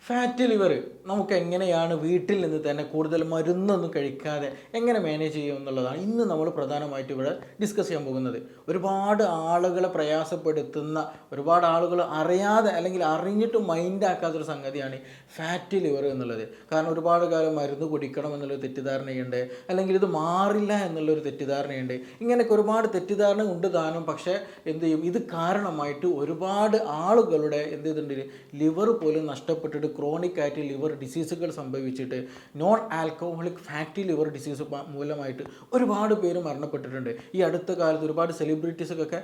Fat liver നമുക്ക് എങ്ങനെയാണ് വീട്ടിൽ നിന്ന് തന്നെ കൂടുതൽ മരുന്നൊന്നും കഴിക്കാതെ എങ്ങനെ മാനേജ് ചെയ്യും എന്നുള്ളതാണ് ഇന്ന് നമ്മൾ പ്രധാനമായിട്ടും ഇവിടെ ഡിസ്കസ് ചെയ്യാൻ പോകുന്നത്. ഒരുപാട് ആളുകളെ പ്രയാസപ്പെടുത്തുന്ന, ഒരുപാട് ആളുകൾ അറിയാതെ അല്ലെങ്കിൽ അറിഞ്ഞിട്ട് മൈൻഡാക്കാത്തൊരു സംഗതിയാണ് ഫാറ്റ് ലിവർ എന്നുള്ളത്. കാരണം ഒരുപാട് കാലം മരുന്ന് കുടിക്കണം എന്നുള്ളൊരു തെറ്റിദ്ധാരണയുണ്ട്, അല്ലെങ്കിൽ ഇത് മാറില്ല എന്നുള്ളൊരു തെറ്റിദ്ധാരണയുണ്ട്. ഇങ്ങനെയൊക്കെ ഒരുപാട് തെറ്റിദ്ധാരണ ഉണ്ട് താനും. പക്ഷേ എന്ത് ചെയ്യും, ഇത് കാരണമായിട്ട് ഒരുപാട് ആളുകളുടെ എന്ത് ചെയ്തിട്ടുണ്ട്, ലിവർ പോലും നഷ്ടപ്പെട്ടിട്ട് ക്രോണിക് ആയിട്ട് ലിവർ ഡിസീസുകൾ സംഭവിച്ചിട്ട് non alcoholic fatty liver disease മൂലമായിട്ട് ഒരുപാട് പേര് മരണപ്പെട്ടിട്ടുണ്ട്. ഈ അടുത്ത കാലത്ത് ഒരുപാട് സെലിബ്രിറ്റീസൊക്കെ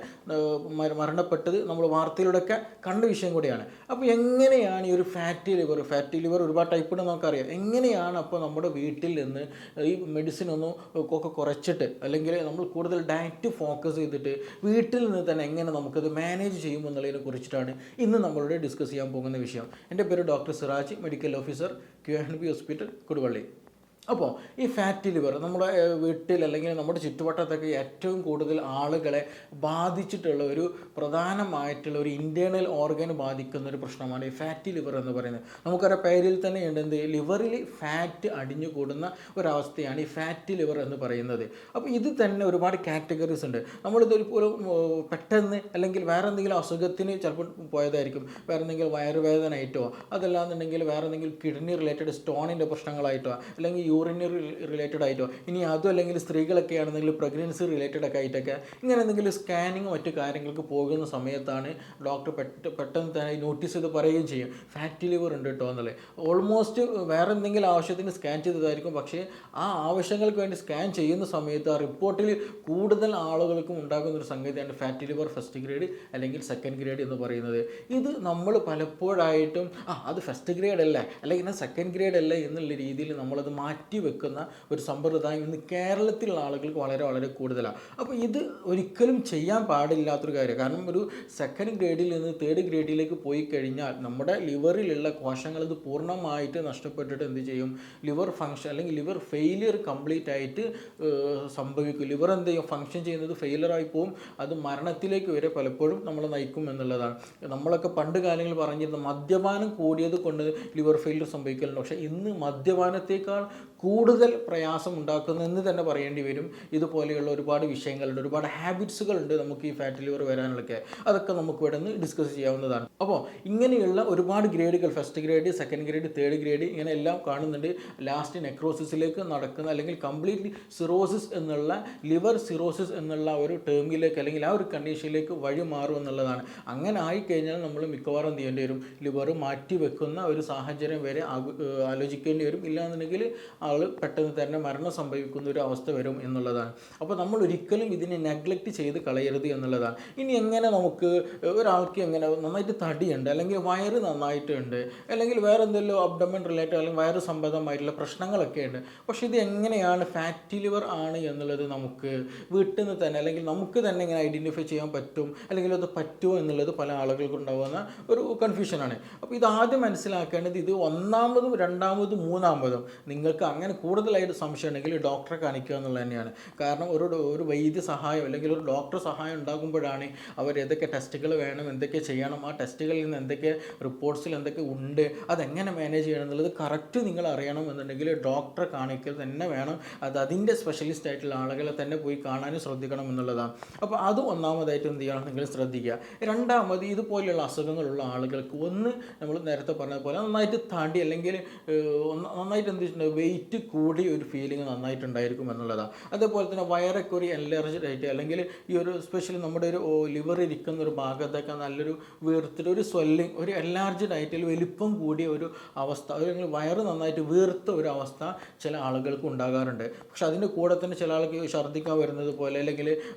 മരണപ്പെട്ടത് നമ്മൾ വാർത്തയിലൂടെയൊക്കെ കണ്ട വിഷയം കൂടിയാണ്. അപ്പോൾ എങ്ങനെയാണ് ഈ ഒരു ഫാറ്റി ലിവർ ഒരുപാട് ടൈപ്പ് ഉണ്ടെന്ന് നമുക്കറിയാം. എങ്ങനെയാണ് അപ്പോൾ നമ്മുടെ വീട്ടിൽ നിന്ന് ഈ മെഡിസിൻ ഒക്കെ കുറച്ചിട്ട്, അല്ലെങ്കിൽ നമ്മൾ കൂടുതൽ ഡയറ്റ് ഫോക്കസ് ചെയ്തിട്ട് വീട്ടിൽ നിന്ന് തന്നെ എങ്ങനെ നമുക്കത് മാനേജ് ചെയ്യും എന്നുള്ളതിനെ കുറിച്ചിട്ടാണ് ഇന്ന് നമ്മളിവിടെ ഡിസ്കസ് ചെയ്യാൻ പോകുന്ന വിഷയം. എൻ്റെ പേര് doctor Siraj, medical officer, QNB hospital, Koduvally. അപ്പോൾ ഈ ഫാറ്റി ലിവർ നമ്മുടെ വീട്ടിൽ അല്ലെങ്കിൽ നമ്മുടെ ചുറ്റുവട്ടത്തൊക്കെ ഏറ്റവും കൂടുതൽ ആളുകളെ ബാധിച്ചിട്ടുള്ള ഒരു പ്രധാനമായിട്ടുള്ള ഒരു ഇൻറ്റേർണൽ ഓർഗന് ബാധിക്കുന്ന ഒരു പ്രശ്നമാണ് ഈ ഫാറ്റി ലിവർ എന്ന് പറയുന്നത്. നമുക്കറിയാം, പേരിൽ തന്നെ ഉണ്ട് എന്ത്, ലിവറിൽ ഫാറ്റ് അടിഞ്ഞു കൂടുന്ന ഒരവസ്ഥയാണ് ഈ ഫാറ്റി ലിവർ എന്ന് പറയുന്നത്. അപ്പോൾ ഇത് തന്നെ ഒരുപാട് കാറ്റഗറീസ് ഉണ്ട്. നമ്മളിത് ഒരു പെട്ടെന്ന് അല്ലെങ്കിൽ വേറെ എന്തെങ്കിലും അസുഖത്തിന് ചിലപ്പോൾ പോയതായിരിക്കും, വേറെ എന്തെങ്കിലും വയറുവേദന ആയിട്ടോ, അതല്ലാന്നുണ്ടെങ്കിൽ വേറെ എന്തെങ്കിലും കിഡ്നി റിലേറ്റഡ് സ്റ്റോണിൻ്റെ പ്രശ്നങ്ങളായിട്ടോ, അല്ലെങ്കിൽ യൂറിനറി റിലേറ്റഡ് ആയിട്ടോ, ഇനി അതും അല്ലെങ്കിൽ സ്ത്രീകളൊക്കെ ആണെന്നെങ്കിൽ പ്രഗ്നൻസി റിലേറ്റഡ് ഒക്കെ ആയിട്ടൊക്കെ ഇങ്ങനെ എന്തെങ്കിലും സ്കാനിങ് മറ്റു കാര്യങ്ങൾക്ക് പോകുന്ന സമയത്താണ് ഡോക്ടർ പെട്ടെന്ന് തന്നെ നോട്ടീസ് ചെയ്ത് പറയുകയും ചെയ്യും ഫാറ്റി ലിവർ ഉണ്ട് കേട്ടോ എന്നുള്ളത്. ഓൾമോസ്റ്റ് വേറെ എന്തെങ്കിലും ആവശ്യത്തിന് സ്കാൻ ചെയ്തതായിരിക്കും, പക്ഷേ ആ ആവശ്യങ്ങൾക്ക് വേണ്ടി സ്കാൻ ചെയ്യുന്ന സമയത്ത് ആ റിപ്പോർട്ടിൽ കൂടുതൽ ആളുകൾക്കും ഉണ്ടാകുന്ന ഒരു സംഗതിയാണ് ഫാറ്റി ലിവർ ഫസ്റ്റ് ഗ്രേഡ് അല്ലെങ്കിൽ സെക്കൻഡ് ഗ്രേഡ് എന്ന് പറയുന്നത്. ഇത് നമ്മൾ പലപ്പോഴായിട്ടും അത് ഫസ്റ്റ് ഗ്രേഡ് അല്ലേ അല്ലെങ്കിൽ സെക്കൻഡ് ഗ്രേഡ് അല്ലേ എന്നുള്ള രീതിയിൽ നമ്മളത് മാറ്റി വെക്കുന്ന ഒരു സമ്പ്രദായം ഇന്ന് കേരളത്തിലുള്ള ആളുകൾക്ക് വളരെ വളരെ കൂടുതലാണ്. അപ്പോൾ ഇത് ഒരിക്കലും ചെയ്യാൻ പാടില്ലാത്തൊരു കാര്യം. കാരണം ഒരു സെക്കൻഡ് ഗ്രേഡിൽ നിന്ന് തേർഡ് ഗ്രേഡിലേക്ക് പോയി കഴിഞ്ഞാൽ നമ്മുടെ ലിവറിലുള്ള കോശങ്ങൾ ഇത് പൂർണ്ണമായിട്ട് നഷ്ടപ്പെട്ടിട്ട് എന്ത് ചെയ്യും, ലിവർ ഫങ്ഷൻ അല്ലെങ്കിൽ ലിവർ ഫെയിലിയർ കംപ്ലീറ്റ് ആയിട്ട് സംഭവിക്കും. ലിവർ എന്ത് ചെയ്യും, ഫങ്ഷൻ ചെയ്യുന്നത് ഫെയിലറായി പോവും. അത് മരണത്തിലേക്ക് വരെ പലപ്പോഴും നമ്മളെ നയിക്കും എന്നുള്ളതാണ്. നമ്മളൊക്കെ പണ്ട് കാലങ്ങളിൽ പറഞ്ഞിരുന്ന മദ്യപാനം കൂടിയത് കൊണ്ട് ലിവർ ഫെയിലിയർ സംഭവിക്കലുണ്ട്. പക്ഷേ ഇന്ന് മദ്യപാനത്തേക്കാൾ കൂടുതൽ പ്രയാസം ഉണ്ടാക്കുന്നതെന്ന് തന്നെ പറയേണ്ടി വരും. ഇതുപോലെയുള്ള ഒരുപാട് വിഷയങ്ങളുണ്ട്, ഒരുപാട് ഹാബിറ്റ്സുകളുണ്ട് നമുക്ക് ഈ ഫാറ്റി ലിവർ വരാനുള്ളൊക്കെ. അതൊക്കെ നമുക്ക് ഇവിടെ നിന്ന് ഡിസ്കസ് ചെയ്യാവുന്നതാണ്. അപ്പോൾ ഇങ്ങനെയുള്ള ഒരുപാട് ഗ്രേഡുകൾ, first grade, second grade, third grade, ഇങ്ങനെ എല്ലാം കാണുന്നുണ്ട്. ലാസ്റ്റ് നെക്രോസിസിലേക്ക് നടക്കുന്ന അല്ലെങ്കിൽ കംപ്ലീറ്റ്ലി സിറോസിസ് എന്നുള്ള ലിവർ സിറോസിസ് എന്നുള്ള ഒരു ടേമിലേക്ക് അല്ലെങ്കിൽ ആ ഒരു കണ്ടീഷനിലേക്ക് വഴി മാറും എന്നുള്ളതാണ്. അങ്ങനെ ആയിക്കഴിഞ്ഞാൽ നമ്മൾ മിക്കവാറും എന്ത് ചെയ്യേണ്ടി വരും, ലിവർ മാറ്റി വെക്കുന്ന ഒരു സാഹചര്യം വരെ ആലോചിക്കേണ്ടി വരും. ഇല്ലാന്നുണ്ടെങ്കിൽ ആൾ പെട്ടെന്ന് തന്നെ മരണം സംഭവിക്കുന്ന ഒരു അവസ്ഥ വരും എന്നുള്ളതാണ്. അപ്പോൾ നമ്മൾ ഒരിക്കലും ഇതിനെ നെഗ്ലക്റ്റ് ചെയ്ത് കളയരുത് എന്നുള്ളതാണ്. ഇനി എങ്ങനെ നമുക്ക് ഒരാൾക്ക് എങ്ങനെ നന്നായിട്ട് തടിയുണ്ട് അല്ലെങ്കിൽ വയറ് നന്നായിട്ടുണ്ട് അല്ലെങ്കിൽ വേറെ എന്തെങ്കിലും അബ്ഡമൻ റിലേറ്റഡ് അല്ലെങ്കിൽ വയറ് സംബന്ധമായിട്ടുള്ള പ്രശ്നങ്ങളൊക്കെ ഉണ്ട്, പക്ഷേ ഇത് എങ്ങനെയാണ് ഫാറ്റി ലിവർ ആണ് എന്നുള്ളത് നമുക്ക് വീട്ടിൽ നിന്ന് തന്നെ അല്ലെങ്കിൽ നമുക്ക് തന്നെ ഇങ്ങനെ ഐഡൻറ്റിഫൈ ചെയ്യാൻ പറ്റും അല്ലെങ്കിൽ അത് പറ്റുമോ എന്നുള്ളത് പല ആളുകൾക്കും ഉണ്ടാകുന്ന ഒരു കൺഫ്യൂഷനാണ്. അപ്പോൾ ഇത് ആദ്യം മനസ്സിലാക്കേണ്ടത്, ഇത് ഒന്നാമതും രണ്ടാമതും മൂന്നാമതും നിങ്ങൾക്ക് അങ്ങനെ കൂടുതലായിട്ട് സംശയം ഉണ്ടെങ്കിൽ ഡോക്ടറെ കാണിക്കുക എന്നുള്ളത് തന്നെയാണ്. കാരണം ഒരു വൈദ്യ സഹായം അല്ലെങ്കിൽ ഒരു ഡോക്ടർ സഹായം ഉണ്ടാകുമ്പോഴാണ് അവർ ഏതൊക്കെ ടെസ്റ്റുകൾ വേണം, എന്തൊക്കെ ചെയ്യണം, ആ ടെസ്റ്റുകളിൽ നിന്ന് എന്തൊക്കെ റിപ്പോർട്ട്സിൽ എന്തൊക്കെ ഉണ്ട്, അതെങ്ങനെ മാനേജ് ചെയ്യണം എന്നുള്ളത് കറക്റ്റ് നിങ്ങൾ അറിയണം എന്നുണ്ടെങ്കിൽ ഡോക്ടറെ കാണിക്കൽ തന്നെ വേണം. അതിൻ്റെ സ്പെഷ്യലിസ്റ്റ് ആയിട്ടുള്ള ആളുകളെ തന്നെ പോയി കാണാനും ശ്രദ്ധിക്കണം എന്നുള്ളതാണ്. അപ്പോൾ അത് ഒന്നാമതായിട്ട് എന്ത് ചെയ്യണം, നിങ്ങൾ ശ്രദ്ധിക്കുക. രണ്ടാമത്, ഇതുപോലെയുള്ള അസുഖങ്ങളുള്ള ആളുകൾക്ക് ഒന്ന് നമ്മൾ നേരത്തെ പറഞ്ഞതുപോലെ നന്നായിട്ട് തടി അല്ലെങ്കിൽ നന്നായിട്ട് എന്ത് വെച്ചിട്ടുണ്ടെങ്കിൽ വെയിറ്റ് കൂടി ഒരു ഫീലിംഗ് നന്നായിട്ടുണ്ടായിരിക്കും എന്നുള്ളതാണ്. അതേപോലെ തന്നെ വയറൊക്കെ ഒരു എലർജിഡ് ആയിട്ട് അല്ലെങ്കിൽ ഈ ഒരു സ്പെഷ്യലി നമ്മുടെ ഒരു ലിവർ ഇരിക്കുന്ന ഒരു ഭാഗത്തൊക്കെ നല്ലൊരു വീർത്തിട്ട് ഒരു സ്വെല്ലിങ്, ഒരു എലാർജിഡ് ആയിട്ട് വലിപ്പം കൂടിയ ഒരു അവസ്ഥ, അല്ലെങ്കിൽ വയറ് നന്നായിട്ട് വീർത്ത ഒരു അവസ്ഥ ചില ആളുകൾക്ക് ഉണ്ടാകാറുണ്ട്. പക്ഷെ അതിൻ്റെ കൂടെ തന്നെ ചില ആൾക്ക് ഛർദ്ദിക്കാൻ വരുന്നത് പോലെ അല്ലെങ്കിൽ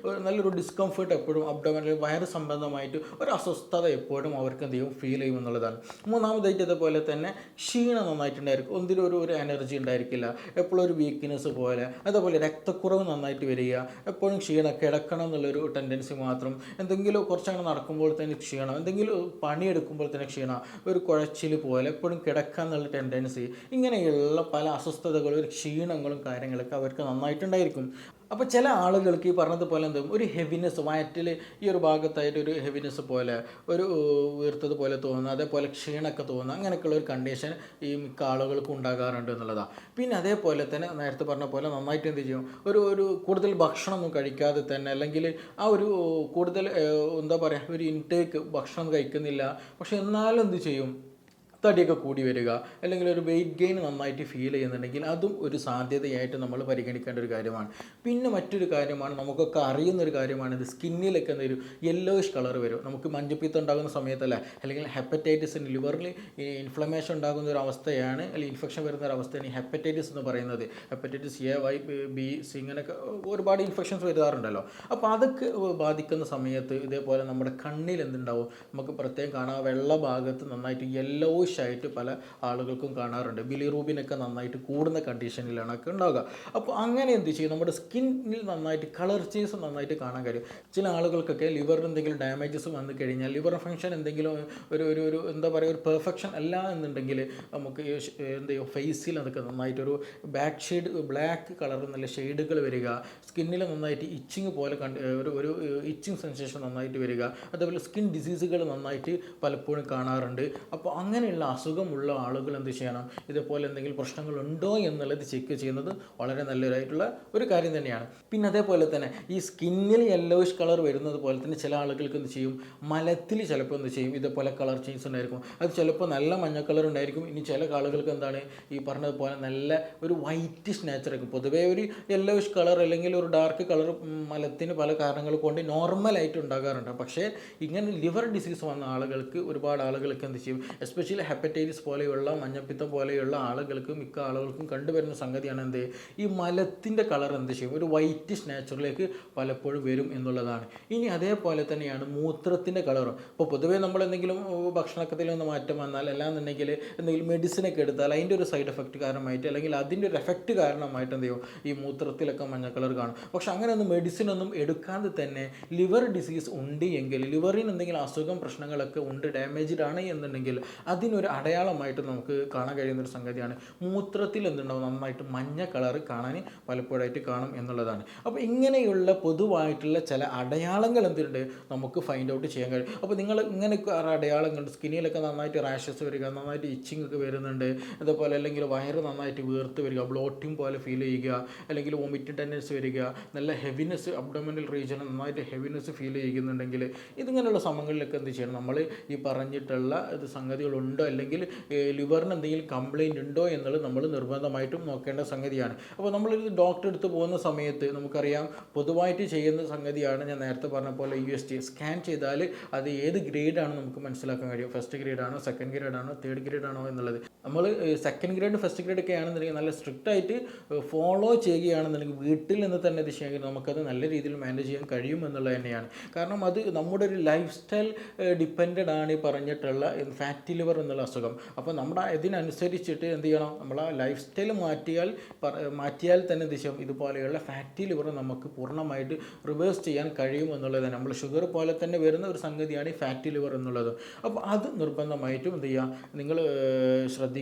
നല്ലൊരു ഡിസ്കംഫർട്ട് എപ്പോഴും അബ്ഡോമിനൽ വയറ് സംബന്ധമായിട്ട് ഒരു അസ്വസ്ഥത എപ്പോഴും അവർക്ക് എന്ത് ചെയ്യും, ഫീൽ ചെയ്യും എന്നുള്ളതാണ്. മൂന്നാമതായിട്ട് ഇതുപോലെ തന്നെ ക്ഷീണം നന്നായിട്ടുണ്ടായിരിക്കും, ഒന്നിലും ഒരു എനർജി ഉണ്ടായിരിക്കില്ല, എപ്പോഴും ഒരു വീക്ക്നെസ് പോലെ. അതേപോലെ രക്തക്കുറവ് നന്നായിട്ട് വരിക, എപ്പോഴും ക്ഷീണം, കിടക്കണം എന്നുള്ളൊരു ടെൻഡൻസി മാത്രം, എന്തെങ്കിലും കുറച്ചങ്ങനെ നടക്കുമ്പോൾ തന്നെ ക്ഷീണം, എന്തെങ്കിലും പണിയെടുക്കുമ്പോൾ തന്നെ ക്ഷീണം, ഒരു കുഴച്ചിൽ പോലെ എപ്പോഴും കിടക്കുക എന്നുള്ള ടെൻഡൻസി, ഇങ്ങനെയുള്ള പല അസ്വസ്ഥതകളും ഒരു ക്ഷീണങ്ങളും കാര്യങ്ങളൊക്കെ അവർക്ക് നന്നായിട്ടുണ്ടായിരിക്കും. അപ്പോൾ ചില ആളുകൾക്ക് ഈ പറഞ്ഞതുപോലെ എന്തും ഒരു ഹെവിനെസ് വയറ്റിൽ ഈ ഒരു ഭാഗത്തായിട്ട് ഒരു ഹെവിനെസ് പോലെ ഒരു വീർത്തത് പോലെ തോന്നുന്നു, അതേപോലെ ക്ഷീണമൊക്കെ തോന്നുന്നു, അങ്ങനെയൊക്കെയുള്ള ഒരു കണ്ടീഷൻ ഈ മിക്ക ആളുകൾക്കും ഉണ്ടാകാറുണ്ട് എന്നുള്ളതാണ്. പിന്നെ അതേപോലെ തന്നെ നേരത്തെ പറഞ്ഞ പോലെ നന്നായിട്ട് എന്ത് ചെയ്യും, ഒരു ഒരു കൂടുതൽ ഭക്ഷണമൊന്നും കഴിക്കാതെ തന്നെ, അല്ലെങ്കിൽ ആ ഒരു കൂടുതൽ എന്താ പറയുക, ഒരു ഇൻടേക്ക് ഭക്ഷണം കഴിക്കുന്നില്ല, പക്ഷെ എന്നാലും എന്ത് ചെയ്യും, തടിയൊക്കെ കൂടി വരിക, അല്ലെങ്കിൽ ഒരു വെയിറ്റ് ഗെയിൻ നന്നായിട്ട് ഫീൽ ചെയ്യുന്നുണ്ടെങ്കിൽ അതും ഒരു സാധ്യതയായിട്ട് നമ്മൾ പരിഗണിക്കേണ്ട ഒരു കാര്യമാണ്. പിന്നെ മറ്റൊരു കാര്യമാണ്, നമുക്കൊക്കെ അറിയുന്നൊരു കാര്യമാണ്, ഇത് സ്കിന്നിലൊക്കെ എന്തെങ്കിലും യെല്ലോയിഷ് കളർ വരും. നമുക്ക് മഞ്ഞപ്പിത്തം ഉണ്ടാകുന്ന സമയത്തല്ല, അല്ലെങ്കിൽ ഹെപ്പറ്റൈറ്റിസിന് ലിവറിൽ ഇൻഫ്ലമേഷൻ ഉണ്ടാകുന്ന ഒരു അവസ്ഥയാണ്, അല്ലെങ്കിൽ ഇൻഫെക്ഷൻ വരുന്ന ഒരു അവസ്ഥയാണ് ഈ ഹെപ്പറ്റൈറ്റിസ് എന്ന് പറയുന്നത്. Hepatitis A, Y, B, C, ഇങ്ങനെയൊക്കെ ഒരുപാട് ഇൻഫെക്ഷൻസ് വരാറുണ്ടല്ലോ. അപ്പോൾ അതൊക്കെ ബാധിക്കുന്ന സമയത്ത് ഇതേപോലെ നമ്മുടെ കണ്ണിൽ എന്തുണ്ടാവും, നമുക്ക് പ്രത്യേകം കാണാം, വെള്ള ഭാഗത്ത് നന്നായിട്ട് യെല്ലോ ആയിട്ട് പല ആളുകൾക്കും കാണാറുണ്ട്. ബിലിറൂബിനൊക്കെ നന്നായിട്ട് കൂടുന്ന കണ്ടീഷനിലാണ് ഒക്കെ ഉണ്ടാവുക. അപ്പോൾ അങ്ങനെ എന്ത് ചെയ്യും, നമ്മുടെ സ്കിന്നിൽ നന്നായിട്ട് കളർ ചേഞ്ച് നന്നായിട്ട് കാണാൻ കഴിയും. ചില ആളുകൾക്കൊക്കെ ലിവറിന് എന്തെങ്കിലും ഡാമേജസ് വന്നു കഴിഞ്ഞാൽ, ലിവർ ഫംഗ്ഷൻ എന്തെങ്കിലും ഒരു ഒരു ഒരു എന്താ പറയുക, ഒരു പെർഫെക്ഷൻ അല്ല എന്നുണ്ടെങ്കിൽ നമുക്ക് എന്ത് ചെയ്യും, ഫേസിൽ അതൊക്കെ നന്നായിട്ടൊരു ബാക്ക് ഷെയ്ഡ്, ബ്ലാക്ക് കളർ നല്ല ഷെയ്ഡുകൾ വരിക, സ്കിന്നിൽ നന്നായിട്ട് ഇച്ചിങ് പോലെ ഒരു ഒരു ഇച്ചിങ് സെൻസേഷൻ നന്നായിട്ട് വരിക, അതേപോലെ സ്കിൻ ഡിസീസുകൾ നന്നായിട്ട് പലപ്പോഴും കാണാറുണ്ട്. അപ്പോൾ അങ്ങനെയുള്ള അസുഖമുള്ള ആളുകൾ എന്ത് ചെയ്യണം, ഇതേപോലെ എന്തെങ്കിലും പ്രശ്നങ്ങളുണ്ടോ എന്നുള്ളത് ചെക്ക് ചെയ്യുന്നത് വളരെ നല്ലതായിട്ടുള്ള ഒരു കാര്യം തന്നെയാണ്. പിന്നെ അതേപോലെ തന്നെ ഈ സ്കിന്നിൽ യെല്ലോയിഷ് കളർ വരുന്നത് പോലെ തന്നെ ചില ആളുകൾക്ക് എന്ത് ചെയ്യും, മലത്തിൽ ചിലപ്പോൾ എന്ത് ചെയ്യും, ഇതേപോലെ കളർ ചേഞ്ച് ഉണ്ടായിരിക്കും. അത് ചിലപ്പോൾ നല്ല മഞ്ഞ കളർ ഉണ്ടായിരിക്കും. ഇനി ചില ആളുകൾക്ക് എന്താണ്, ഈ പറഞ്ഞതുപോലെ നല്ല ഒരു വൈറ്റിഷ് നേച്ചറായിരിക്കും. പൊതുവേ ഒരു യെല്ലോയിഷ് കളർ അല്ലെങ്കിൽ ഒരു ഡാർക്ക് കളർ മലത്തിന് പല കാരണങ്ങൾ കൊണ്ട് നോർമലായിട്ട് ഉണ്ടാകാറുണ്ട്. പക്ഷേ ഇങ്ങനെ ലിവർ ഡിസീസ് വന്ന ആളുകൾക്ക്, ഒരുപാട് ആളുകൾക്ക് എന്ത് ചെയ്യും, എസ്പെഷ്യലി ഹെപ്പറ്റൈറ്റിസ് പോലെയുള്ള, മഞ്ഞപ്പിത്തം പോലെയുള്ള ആളുകൾക്ക്, മിക്ക ആളുകൾക്കും കണ്ടുവരുന്ന സംഗതിയാണ് എന്ത്, ഈ മലത്തിൻ്റെ കളർ എന്ത് ചെയ്യും, ഒരു വൈറ്റിഷ് നേച്ചറിലേക്ക് പലപ്പോഴും വരും എന്നുള്ളതാണ്. ഇനി അതേപോലെ തന്നെയാണ് മൂത്രത്തിൻ്റെ കളറും. ഇപ്പോൾ പൊതുവേ നമ്മൾ എന്തെങ്കിലും ഭക്ഷണത്തിൽ നിന്ന് മാറ്റം വന്നാൽ, അല്ലാന്നുണ്ടെങ്കിൽ എന്തെങ്കിലും മെഡിസിനൊക്കെ എടുത്താൽ അതിൻ്റെ ഒരു സൈഡ് എഫക്റ്റ് കാരണമായിട്ട്, അല്ലെങ്കിൽ അതിൻ്റെ ഒരു എഫക്റ്റ് കാരണമായിട്ട് എന്ത് ചെയ്യും, ഈ മൂത്രത്തിലൊക്കെ മഞ്ഞ കളർ കാണും. പക്ഷെ അങ്ങനെയൊന്നും മെഡിസിനൊന്നും എടുക്കാതെ തന്നെ ലിവർ ഡിസീസ് ഉണ്ട് എങ്കിൽ, ലിവറിന് എന്തെങ്കിലും അസുഖം പ്രശ്നങ്ങളൊക്കെ ഉണ്ട്, ഡാമേജ്ഡ് ആണ് എന്നുണ്ടെങ്കിൽ അതിനൊരു അടയാളമായിട്ട് നമുക്ക് കാണാൻ കഴിയുന്നൊരു സംഗതിയാണ് മൂത്രത്തിൽ എന്തുണ്ടാവും, നന്നായിട്ട് മഞ്ഞ കളർ കാണാൻ പലപ്പോഴായിട്ട് കാണും എന്നുള്ളതാണ്. അപ്പോൾ ഇങ്ങനെയുള്ള പൊതുവായിട്ടുള്ള ചില അടയാളങ്ങൾ എന്തുണ്ട്, നമുക്ക് ഫൈൻഡ് ഔട്ട് ചെയ്യാൻ കഴിയും. അപ്പോൾ നിങ്ങൾ ഇങ്ങനെയൊക്കെ അടയാളങ്ങളുണ്ട്, സ്കിന്നിലൊക്കെ നന്നായിട്ട് റാഷസ് വരിക, നന്നായിട്ട് ഇച്ചിങ് ഒക്കെ വരുന്നുണ്ട്, അതുപോലെ അല്ലെങ്കിൽ വയറ് നന്നായിട്ട് വീർത്ത് വരിക, ബ്ലോട്ടിങ് പോലെ ഫീൽ ചെയ്യുക, അല്ലെങ്കിൽ വോമിറ്റിംഗ് ടെൻഡൻസി വരിക, നല്ല ഹെവിനെസ്, അബ്ഡോമിനൽ റീജിയൻ നന്നായിട്ട് ഹെവിനെസ് ഫീൽ ചെയ്യുന്നുണ്ടെങ്കിൽ, ഇതിങ്ങനെയുള്ള സമയങ്ങളിലൊക്കെ എന്ത് ചെയ്യണം, നമ്മൾ ഈ പറഞ്ഞിട്ടുള്ള ഇത് സംഗതികളുണ്ടോ, അല്ലെങ്കിൽ ലിവറിന് എന്തെങ്കിലും കംപ്ലയിൻ്റ് ഉണ്ടോ എന്നുള്ളത് നമ്മൾ നിർബന്ധമായിട്ടും നോക്കേണ്ട സംഗതിയാണ്. അപ്പോൾ നമ്മളൊരു ഡോക്ടറെ അടുത്ത് പോകുന്ന സമയത്ത് നമുക്കറിയാം, പൊതുവായിട്ട് ചെയ്യുന്ന സംഗതിയാണ് ഞാൻ നേരത്തെ പറഞ്ഞ പോലെ USG സ്കാൻ ചെയ്താൽ അത് ഏത് ഗ്രേഡാണ് നമുക്ക് മനസ്സിലാക്കാൻ കഴിയും. ഫസ്റ്റ് ഗ്രേഡാണോ, സെക്കൻഡ് ഗ്രേഡാണോ, തേർഡ് ഗ്രേഡാണോ എന്നുള്ളത്. നമ്മൾ സെക്കൻഡ് ഗ്രേഡ്, ഫസ്റ്റ് ഗ്രേഡ് ഒക്കെ ആണെന്നുണ്ടെങ്കിൽ നല്ല സ്ട്രിക്റ്റ് ആയിട്ട് ഫോളോ ചെയ്യുകയാണെന്നുണ്ടെങ്കിൽ, വീട്ടിൽ നിന്ന് തന്നെ ഇത് ചെയ്യാമെങ്കിൽ നമുക്കത് നല്ല രീതിയിൽ മാനേജ് ചെയ്യാൻ കഴിയും എന്നുള്ളത് തന്നെയാണ്. കാരണം അത് നമ്മുടെ ഒരു ലൈഫ് സ്റ്റൈൽ ഡിപ്പെൻഡഡ് ആണ് ഈ പറഞ്ഞിട്ടുള്ള ഫാറ്റി ലിവർ എന്നുള്ള അസുഖം. അപ്പോൾ നമ്മുടെ ഇതിനനുസരിച്ചിട്ട് എന്ത് ചെയ്യണം, നമ്മൾ ആ ലൈഫ് സ്റ്റൈൽ മാറ്റിയാൽ തന്നെ എന്ത് ചെയ്യും, ഇതുപോലെയുള്ള ഫാറ്റി ലിവർ നമുക്ക് പൂർണ്ണമായിട്ട് റിവേഴ്സ് ചെയ്യാൻ കഴിയും എന്നുള്ളത് തന്നെ. നമ്മൾ ഷുഗർ പോലെ തന്നെ വരുന്ന ഒരു സംഗതിയാണ് ഈ ഫാറ്റി ലിവർ എന്നുള്ളത്. അപ്പോൾ അത് നിർബന്ധമായിട്ടും എന്ത് ചെയ്യുക, നിങ്ങൾ ശ്രദ്ധിക്കുക.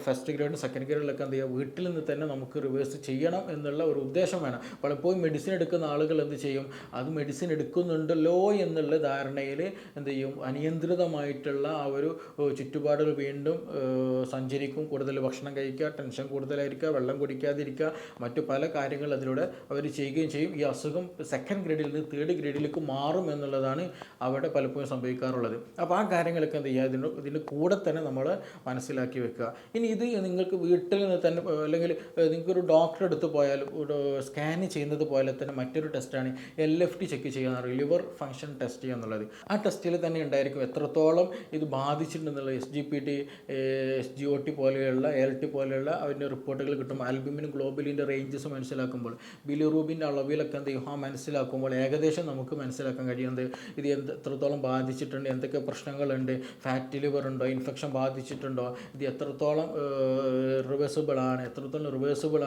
ഫസ്റ്റ് ഗ്രേഡും സെക്കൻഡ് ഗ്രേഡിലൊക്കെ എന്ത് ചെയ്യുക, വീട്ടിൽ നിന്ന് തന്നെ നമുക്ക് റിവേഴ്സ് ചെയ്യണം എന്നുള്ള ഒരു ഉദ്ദേശം വേണം. പലപ്പോഴും മെഡിസിൻ എടുക്കുന്ന ആളുകൾ എന്ത് ചെയ്യും, അത് മെഡിസിൻ എടുക്കുന്നുണ്ടല്ലോ എന്നുള്ള ധാരണയിൽ എന്ത് ചെയ്യും, അനിയന്ത്രിതമായിട്ടുള്ള ആ ഒരു ചുറ്റുപാടുകൾ വീണ്ടും സഞ്ചരിക്കും. കൂടുതൽ ഭക്ഷണം കഴിക്കുക, ടെൻഷൻ കൂടുതലായിരിക്കുക, വെള്ളം കുടിക്കാതിരിക്കുക, മറ്റു പല കാര്യങ്ങൾ അതിലൂടെ അവർ ചെയ്യുകയും ചെയ്യും. ഈ അസുഖം സെക്കൻഡ് ഗ്രേഡിൽ നിന്ന് തേർഡ് ഗ്രേഡിലേക്ക് മാറും എന്നുള്ളതാണ് അവിടെ പലപ്പോഴും സംഭവിക്കാറുള്ളത്. അപ്പോൾ ആ കാര്യങ്ങളൊക്കെ എന്ത് ചെയ്യുക, ഇതിൻ്റെ കൂടെ തന്നെ നമ്മൾ മനസ്സിലാക്കി വെക്കുക. ഇനി ഇത് നിങ്ങൾക്ക് വീട്ടിൽ നിന്ന് തന്നെ, അല്ലെങ്കിൽ നിങ്ങൾക്കൊരു ഡോക്ടറെ അടുത്ത് പോയാൽ സ്കാൻ ചെയ്യുന്നത് പോലെ തന്നെ മറ്റൊരു ടെസ്റ്റാണ് LFT ചെക്ക് ചെയ്യുക എന്ന് പറയും, ലിവർ ഫംഗ്ഷൻ ടെസ്റ്റ് ചെയ്യുക എന്നുള്ളത്. ആ ടെസ്റ്റിൽ തന്നെ ഉണ്ടായിരിക്കും എത്രത്തോളം ഇത് ബാധിച്ചിട്ടുണ്ടെന്നുള്ള SGPT, SGOT പോലെയുള്ള ALT പോലെയുള്ള അതിൻ്റെ റിപ്പോർട്ടുകൾ കിട്ടും. ആൽബുമിനും ഗ്ലോബുലിൻ്റെ റേഞ്ചസ് മനസ്സിലാക്കുമ്പോൾ, ബിലിറൂബിൻ്റെ അളവിലൊക്കെ എന്ത് ചെയ്യും, മനസ്സിലാക്കുമ്പോൾ ഏകദേശം നമുക്ക് മനസ്സിലാക്കാൻ കഴിയുന്നത് ഇത് എത്രത്തോളം ബാധിച്ചിട്ടുണ്ട്, എന്തൊക്കെ പ്രശ്നങ്ങളുണ്ട്, ഫാറ്റി ലിവർ ഉണ്ടോ, ഇൻഫെക്ഷൻ ബാധിച്ചിട്ടുണ്ടോ, ഇത് എത്രത്തോളം റിവേഴ്സിബിൾ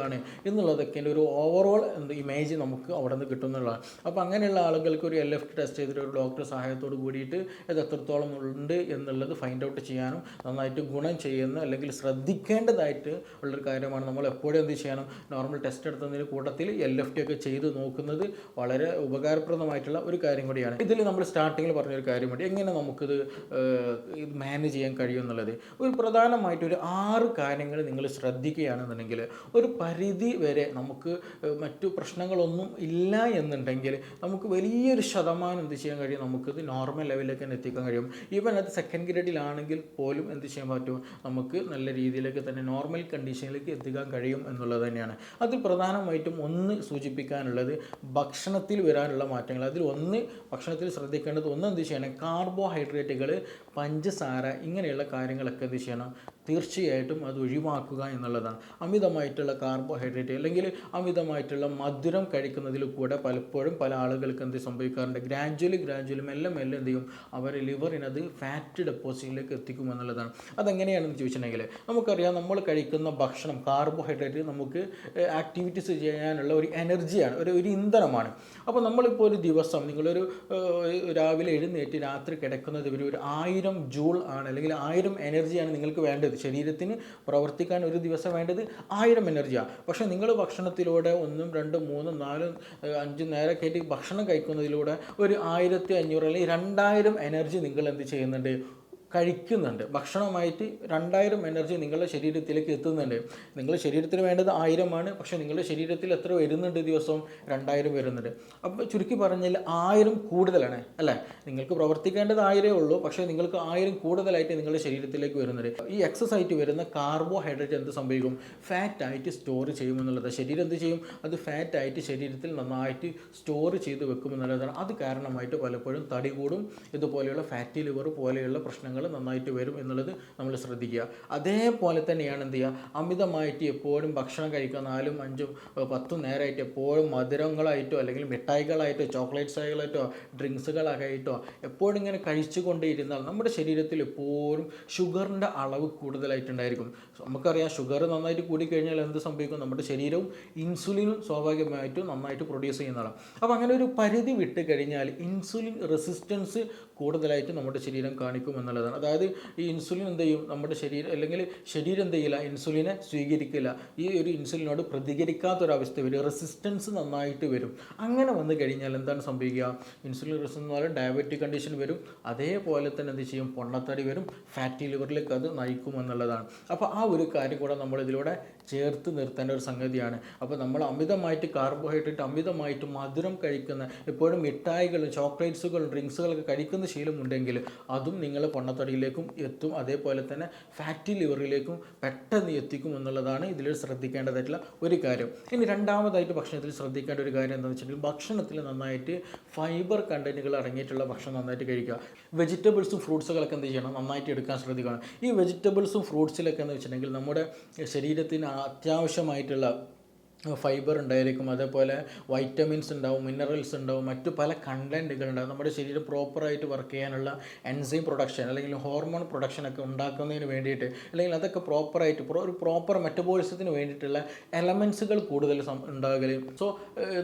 ആണ് എന്നുള്ളതൊക്കെ ഒരു ഓവറോൾ ഇമേജ് നമുക്ക് അവിടെ നിന്ന് കിട്ടുന്നതാണ്. അപ്പോൾ അങ്ങനെയുള്ള ആളുകൾക്ക് ഒരു LFT ടെസ്റ്റ് ചെയ്തിട്ട് ഒരു ഡോക്ടർ സഹായത്തോട് കൂടിയിട്ട് ഇത് എത്രത്തോളം ഉണ്ട് എന്നുള്ളത് ഫൈൻഡ് ഔട്ട് ചെയ്യാൻ ചെയ്യാനും നന്നായിട്ട് ഗുണം ചെയ്യുന്ന അല്ലെങ്കിൽ ശ്രദ്ധിക്കേണ്ടതായിട്ട് ഉള്ളൊരു കാര്യമാണ്. നമ്മൾ എപ്പോഴും എന്ത് ചെയ്യണം, നോർമൽ ടെസ്റ്റ് എടുത്തതിന് കൂട്ടത്തിൽ LFT ഒക്കെ ചെയ്ത് നോക്കുന്നത് വളരെ ഉപകാരപ്രദമായിട്ടുള്ള ഒരു കാര്യം കൂടിയാണ്. ഇതിൽ നമ്മൾ സ്റ്റാർട്ടിങ്ങിൽ പറഞ്ഞൊരു കാര്യമുണ്ട്, എങ്ങനെ നമുക്കിത് ഇത് മാനേജ് ചെയ്യാൻ കഴിയും എന്നുള്ളത്. ഒരു പ്രധാനമായിട്ട് ഒരു 6 കാര്യങ്ങൾ നിങ്ങൾ ശ്രദ്ധിക്കുകയാണെന്നുണ്ടെങ്കിൽ ഒരു പരിധി വരെ നമുക്ക് മറ്റു പ്രശ്നങ്ങളൊന്നും ഇല്ല എന്നുണ്ടെങ്കിൽ നമുക്ക് വലിയൊരു ശതമാനം എന്ത് ചെയ്യാൻ കഴിയും, നമുക്കിത് നോർമൽ ലെവലിലേക്ക് തന്നെ എത്തിക്കാൻ കഴിയും. ഈവൻ അത് സെക്കൻഡ് ഗ്രേഡിലാണെങ്കിൽ പോലും എന്ത് ചെയ്യാൻ പറ്റും, നമുക്ക് നല്ല രീതിയിലേക്ക് തന്നെ നോർമൽ കണ്ടീഷനിലേക്ക് എത്തിക്കാൻ കഴിയും എന്നുള്ളത് തന്നെയാണ്. അതിൽ പ്രധാനമായിട്ടും ഒന്ന് സൂചിപ്പിക്കാനുള്ളത് ഭക്ഷണത്തിൽ വരാനുള്ള മാറ്റങ്ങൾ. അതിൽ ഒന്ന് ഭക്ഷണത്തിൽ ശ്രദ്ധിക്കേണ്ടത് ഒന്ന് എന്ത് ചെയ്യണം, കാർബോഹൈഡ്രേറ്റുകൾ, പഞ്ചസാര ഇങ്ങനെയുള്ള കാര്യങ്ങളൊക്കെ എന്ത് ചെയ്യണം, തീർച്ചയായിട്ടും അത് ഒഴിവാക്കുക എന്നുള്ളതാണ്. അമിതമായിട്ടുള്ള കാർബോഹൈഡ്രേറ്റ് അല്ലെങ്കിൽ അമിതമായിട്ടുള്ള മധുരം കഴിക്കുന്നതിൽ കൂടെ പലപ്പോഴും പല ആളുകൾക്ക് എന്ത് സംഭവിക്കാറുണ്ട്, ഗ്രാജുവലി മെല്ലെ എന്ത് ചെയ്യും, അവർ ലിവറിനത് ഫാറ്റ് ഡെപ്പോസിറ്റിലേക്ക് എത്തിക്കുമെന്നുള്ളതാണ്. അതെങ്ങനെയാണെന്ന് ചോദിച്ചിട്ടുണ്ടെങ്കിൽ നമുക്കറിയാം, നമ്മൾ കഴിക്കുന്ന ഭക്ഷണം കാർബോഹൈഡ്രേറ്റ് നമുക്ക് ആക്ടിവിറ്റീസ് ചെയ്യാനുള്ള ഒരു എനർജിയാണ്, ഒരു ഇന്ധനമാണ്. അപ്പോൾ നമ്മളിപ്പോൾ ഒരു ദിവസം നിങ്ങളൊരു രാവിലെ എഴുന്നേറ്റ് രാത്രി കിടക്കുന്നത് ഒരു 1000 ജൂൾ ആണ്, അല്ലെങ്കിൽ 1000 എനർജിയാണ് നിങ്ങൾക്ക് വേണ്ടത്. ശരീരത്തിന് പ്രവർത്തിക്കാൻ ഒരു ദിവസം വേണ്ടത് 1000 എനർജിയാണ്. പക്ഷേ നിങ്ങൾ ഭക്ഷണത്തിലൂടെ 1, 2, 3, 4, 5 നേരമൊക്കെ ആയിട്ട് ഭക്ഷണം കഴിക്കുന്നതിലൂടെ ഒരു 1500 അല്ലെങ്കിൽ 2000 എനർജി നിങ്ങൾ എന്ത് ചെയ്യുന്നുണ്ട്, കഴിക്കുന്നുണ്ട്. ഭക്ഷണമായിട്ട് 2000 എനർജി നിങ്ങളുടെ ശരീരത്തിലേക്ക് എത്തുന്നുണ്ട്. നിങ്ങളുടെ ശരീരത്തിന് വേണ്ടത് 1000 പക്ഷേ നിങ്ങളുടെ ശരീരത്തിൽ എത്ര വരുന്നുണ്ട്, ദിവസവും 2000 വരുന്നുണ്ട്. അപ്പോൾ ചുരുക്കി പറഞ്ഞാൽ 1000 കൂടുതലാണ് അല്ലേ. നിങ്ങൾക്ക് പ്രവർത്തിക്കേണ്ടത് 1000 ഉള്ളൂ, പക്ഷേ നിങ്ങൾക്ക് 1000 കൂടുതലായിട്ട് നിങ്ങളുടെ ശരീരത്തിലേക്ക് വരുന്നുണ്ട്. ഈ എക്സസ് ആയിട്ട് വരുന്ന കാർബോഹൈഡ്രേറ്റ് എന്ത് സംഭവിക്കും, ഫാറ്റായിട്ട് സ്റ്റോർ ചെയ്യുമെന്നുള്ളത്. ശരീരം എന്ത് ചെയ്യും, അത് ഫാറ്റായിട്ട് ശരീരത്തിൽ നന്നായിട്ട് സ്റ്റോർ ചെയ്ത് വെക്കുമെന്നുള്ളതാണ്. അത് കാരണമായിട്ട് പലപ്പോഴും തടി കൂടും, ഇതുപോലെയുള്ള ഫാറ്റി ലിവർ പോലെയുള്ള പ്രശ്നങ്ങൾ നന്നായിട്ട് വരും എന്നുള്ളത് നമ്മൾ ശ്രദ്ധിക്കുക. അതേപോലെ തന്നെയാണ് എന്ത് ചെയ്യുക, അമിതമായിട്ട് എപ്പോഴും ഭക്ഷണം കഴിക്കുക, 4, 5, 10 നേരമായിട്ട് എപ്പോഴും മധുരങ്ങളായിട്ടോ അല്ലെങ്കിൽ മിഠായികളായിട്ടോ ചോക്ലേറ്റ്സ് ആയിട്ടോ ഡ്രിങ്ക്സുകളായിട്ടോ എപ്പോഴും ഇങ്ങനെ കഴിച്ചുകൊണ്ടേയിരുന്നാൽ നമ്മുടെ ശരീരത്തിൽ എപ്പോഴും ഷുഗറിൻ്റെ അളവ് കൂടുതലായിട്ടുണ്ടായിരിക്കും. നമുക്കറിയാം, ഷുഗർ നന്നായിട്ട് കൂടിക്കഴിഞ്ഞാൽ എന്ത് സംഭവിക്കും, നമ്മുടെ ശരീരവും ഇൻസുലിനും സ്വാഭാവികമായിട്ടും നന്നായിട്ട് പ്രൊഡ്യൂസ് ചെയ്യുന്നതാണ്. അപ്പോൾ അങ്ങനെ ഒരു പരിധി വിട്ട് കഴിഞ്ഞാൽ ഇൻസുലിൻ റെസിസ്റ്റൻസ് കൂടുതലായിട്ട് നമ്മുടെ ശരീരം കാണിക്കും എന്നുള്ളതാണ്. അതായത് ഈ ഇൻസുലിൻ എന്ത് ചെയ്യും, നമ്മുടെ ശരീരം അല്ലെങ്കിൽ ശരീരം എന്ത് ചെയ്യില്ല, ഇൻസുലിനെ സ്വീകരിക്കില്ല. ഈ ഒരു ഇൻസുലിനോട് പ്രതികരിക്കാത്തൊരവസ്ഥ വരും, റെസിസ്റ്റൻസ് നന്നായിട്ട് വരും. അങ്ങനെ വന്നു കഴിഞ്ഞാൽ എന്താണ് സംഭവിക്കുക, ഇൻസുലിൻ റെസിസ്റ്റൻസ് എന്ന് പറഞ്ഞാൽ ഡയബറ്റിക് കണ്ടീഷൻ വരും. അതേപോലെ തന്നെ എന്ത് ചെയ്യും, പൊണ്ണത്തടി വരും, ഫാറ്റി ലിവറിലേക്ക് അത് നയിക്കും എന്നുള്ളതാണ്. അപ്പോൾ ആ ഒരു കാര്യം കൂടെ നമ്മൾ ഇതിലൂടെ ചേർത്ത് നിർത്തേണ്ട ഒരു സംഗതിയാണ്. അപ്പോൾ നമ്മൾ അമിതമായിട്ട് കാർബോഹൈഡ്രേറ്റ്, അമിതമായിട്ട് മധുരം കഴിക്കുന്ന, എപ്പോഴും മിഠായികളും ചോക്ലേറ്റ്സുകളും ഡ്രിങ്ക്സുകളൊക്കെ കഴിക്കുന്ന ശീലമുണ്ടെങ്കിൽ അതും നിങ്ങൾ പൊണ്ണത്തടിയിലേക്കും എത്തും. അതേപോലെ തന്നെ ഫാറ്റി ലിവറിലേക്കും പെട്ടെന്ന് എത്തിക്കും എന്നുള്ളതാണ് ഇതിൽ ശ്രദ്ധിക്കേണ്ടതായിട്ടുള്ള ഒരു കാര്യം. ഇനി രണ്ടാമതായിട്ട് ഭക്ഷണത്തിൽ ശ്രദ്ധിക്കേണ്ട ഒരു കാര്യം എന്താണെന്ന് വെച്ചിട്ടുണ്ടെങ്കിൽ, ഭക്ഷണത്തിൽ നന്നായിട്ട് ഫൈബർ കണ്ടന്റുകൾ അടങ്ങിയിട്ടുള്ള ഭക്ഷണം നന്നായിട്ട് കഴിക്കുക. വെജിറ്റബിൾസും ഫ്രൂട്ട്സുകളൊക്കെ എന്ത് ചെയ്യണം, നന്നായിട്ട് എടുക്കാൻ ശ്രദ്ധിക്കണം. ഈ വെജിറ്റബിൾസും ഫ്രൂട്ട്സിലൊക്കെ എന്ന് വെച്ചിട്ടുണ്ടെങ്കിൽ നമ്മുടെ ശരീരത്തിന് അത്യാവശ്യമായിട്ടുള്ള ഫൈബർ ഉണ്ടായിരിക്കും, അതേപോലെ വൈറ്റമിൻസ് ഉണ്ടാവും, മിനറൽസ് ഉണ്ടാവും, മറ്റു പല കണ്ടൻറ്റുകളുണ്ടാവും. നമ്മുടെ ശരീരം പ്രോപ്പറായിട്ട് വർക്ക് ചെയ്യാനുള്ള എൻസൈം പ്രൊഡക്ഷൻ അല്ലെങ്കിൽ ഹോർമോൺ പ്രൊഡക്ഷനൊക്കെ ഉണ്ടാക്കുന്നതിന് വേണ്ടിയിട്ട്, അല്ലെങ്കിൽ അതൊക്കെ പ്രോപ്പറായിട്ട് ഒരു പ്രോപ്പർ മെറ്റബോളിസത്തിന് വേണ്ടിയിട്ടുള്ള എലമെൻസുകൾ കൂടുതൽ ഉണ്ടാകലും, സോ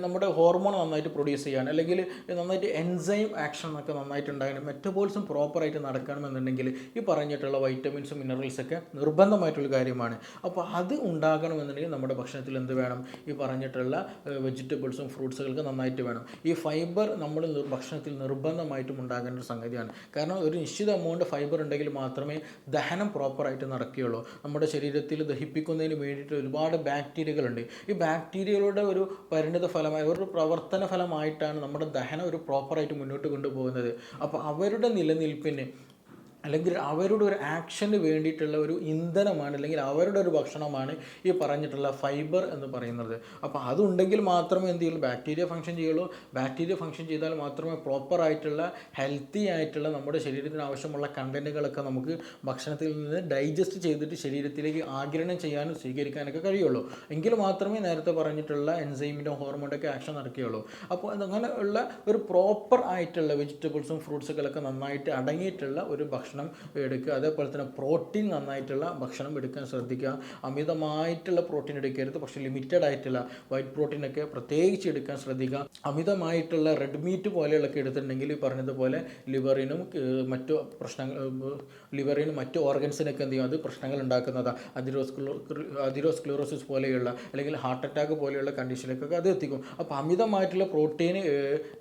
നമ്മുടെ ഹോർമോൺ നന്നായിട്ട് പ്രൊഡ്യൂസ് ചെയ്യാൻ അല്ലെങ്കിൽ നന്നായിട്ട് എൻസൈം ആക്ഷൻ ഒക്കെ നന്നായിട്ട് ഉണ്ടാകണം, മെറ്റബോളിസം പ്രോപ്പറായിട്ട് നടക്കണമെന്നുണ്ടെങ്കിൽ ഈ പറഞ്ഞിട്ടുള്ള വൈറ്റമിൻസും മിനറൽസൊക്കെ നിർബന്ധമായിട്ടുള്ള കാര്യമാണ്. അപ്പോൾ അത് ഉണ്ടാകണമെന്നുണ്ടെങ്കിൽ നമ്മുടെ ഭക്ഷണത്തിൽ എന്ത് വേണം, ഈ പറഞ്ഞിട്ടുള്ള വെജിറ്റബിൾസും ഫ്രൂട്ട്സുകൾക്ക് നന്നായിട്ട് വേണം. ഈ ഫൈബർ നമ്മൾ ഭക്ഷണത്തിൽ നിർബന്ധമായിട്ടും ഉണ്ടാകേണ്ട ഒരു സംഗതിയാണ്. കാരണം ഒരു നിശ്ചിത എമൗണ്ട് ഫൈബർ ഉണ്ടെങ്കിൽ മാത്രമേ ദഹനം പ്രോപ്പറായിട്ട് നടക്കുകയുള്ളൂ. നമ്മുടെ ശരീരത്തിൽ ദഹിപ്പിക്കുന്നതിന് വേണ്ടിയിട്ട് ഒരുപാട് ബാക്ടീരിയകളുണ്ട്. ഈ ബാക്ടീരിയകളുടെ ഒരു പരിണിത ഫലമായി, ഒരു പ്രവർത്തന ഫലമായിട്ടാണ് നമ്മുടെ ദഹനം ഒരു പ്രോപ്പറായിട്ട് മുന്നോട്ട് കൊണ്ടുപോകുന്നത്. അപ്പോൾ അവരുടെ നിലനിൽപ്പിന് അല്ലെങ്കിൽ അവരുടെ ഒരു ആക്ഷന് വേണ്ടിയിട്ടുള്ള ഒരു ഇന്ധനമാണ്, അല്ലെങ്കിൽ അവരുടെ ഒരു ഭക്ഷണമാണ് ഈ പറഞ്ഞിട്ടുള്ള ഫൈബർ എന്ന് പറയുന്നത്. അപ്പോൾ അതുണ്ടെങ്കിൽ മാത്രമേ എന്ത് ചെയ്യുള്ളൂ, ബാക്ടീരിയ ഫംഗ്ഷൻ ചെയ്യുള്ളൂ. ബാക്ടീരിയ ഫംഗ്ഷൻ ചെയ്താൽ മാത്രമേ പ്രോപ്പറായിട്ടുള്ള ഹെൽത്തി ആയിട്ടുള്ള നമ്മുടെ ശരീരത്തിന് ആവശ്യമുള്ള കണ്ടൻറ്റുകളൊക്കെ നമുക്ക് ഭക്ഷണത്തിൽ നിന്ന് ഡൈജസ്റ്റ് ചെയ്തിട്ട് ശരീരത്തിലേക്ക് ആഗിരണം ചെയ്യാനും സ്വീകരിക്കാനൊക്കെ കഴിയുള്ളൂ. എങ്കിൽ മാത്രമേ നേരത്തെ പറഞ്ഞിട്ടുള്ള എൻസൈമിൻ്റെ ഹോർമോണിൻ്റെ ഒക്കെ ആക്ഷൻ നടക്കുകയുള്ളൂ. അപ്പോൾ അങ്ങനെയുള്ള ഒരു പ്രോപ്പർ ആയിട്ടുള്ള വെജിറ്റബിൾസും ഫ്രൂട്ട്സുകളൊക്കെ നന്നായിട്ട് അടങ്ങിയിട്ടുള്ള ഒരു ഭക്ഷണം ഭക്ഷണം എടുക്കുക. അതേപോലെ തന്നെ പ്രോട്ടീൻ നന്നായിട്ടുള്ള ഭക്ഷണം എടുക്കാൻ ശ്രദ്ധിക്കുക. അമിതമായിട്ടുള്ള പ്രോട്ടീൻ എടുക്കരുത്, പക്ഷേ ലിമിറ്റഡ് ആയിട്ടുള്ള വൈറ്റ് പ്രോട്ടീനൊക്കെ പ്രത്യേകിച്ച് എടുക്കാൻ ശ്രദ്ധിക്കുക. അമിതമായിട്ടുള്ള റെഡ് മീറ്റ് പോലെയുള്ളൊക്കെ എടുത്തിട്ടുണ്ടെങ്കിൽ പറഞ്ഞതുപോലെ ലിവറിനും മറ്റു പ്രശ്നങ്ങൾ, ലിവറിനും മറ്റു ഓർഗൻസിനൊക്കെ എന്ത് ചെയ്യും, അത് പ്രശ്നങ്ങൾ ഉണ്ടാക്കുന്നതാണ്. അതിറോസ്ക്ലീറോസിസ് പോലെയുള്ള അല്ലെങ്കിൽ ഹാർട്ട് അറ്റാക്ക് പോലെയുള്ള കണ്ടീഷനിലേക്കൊക്കെ അത് എത്തിക്കും. അപ്പോൾ അമിതമായിട്ടുള്ള പ്രോട്ടീൻ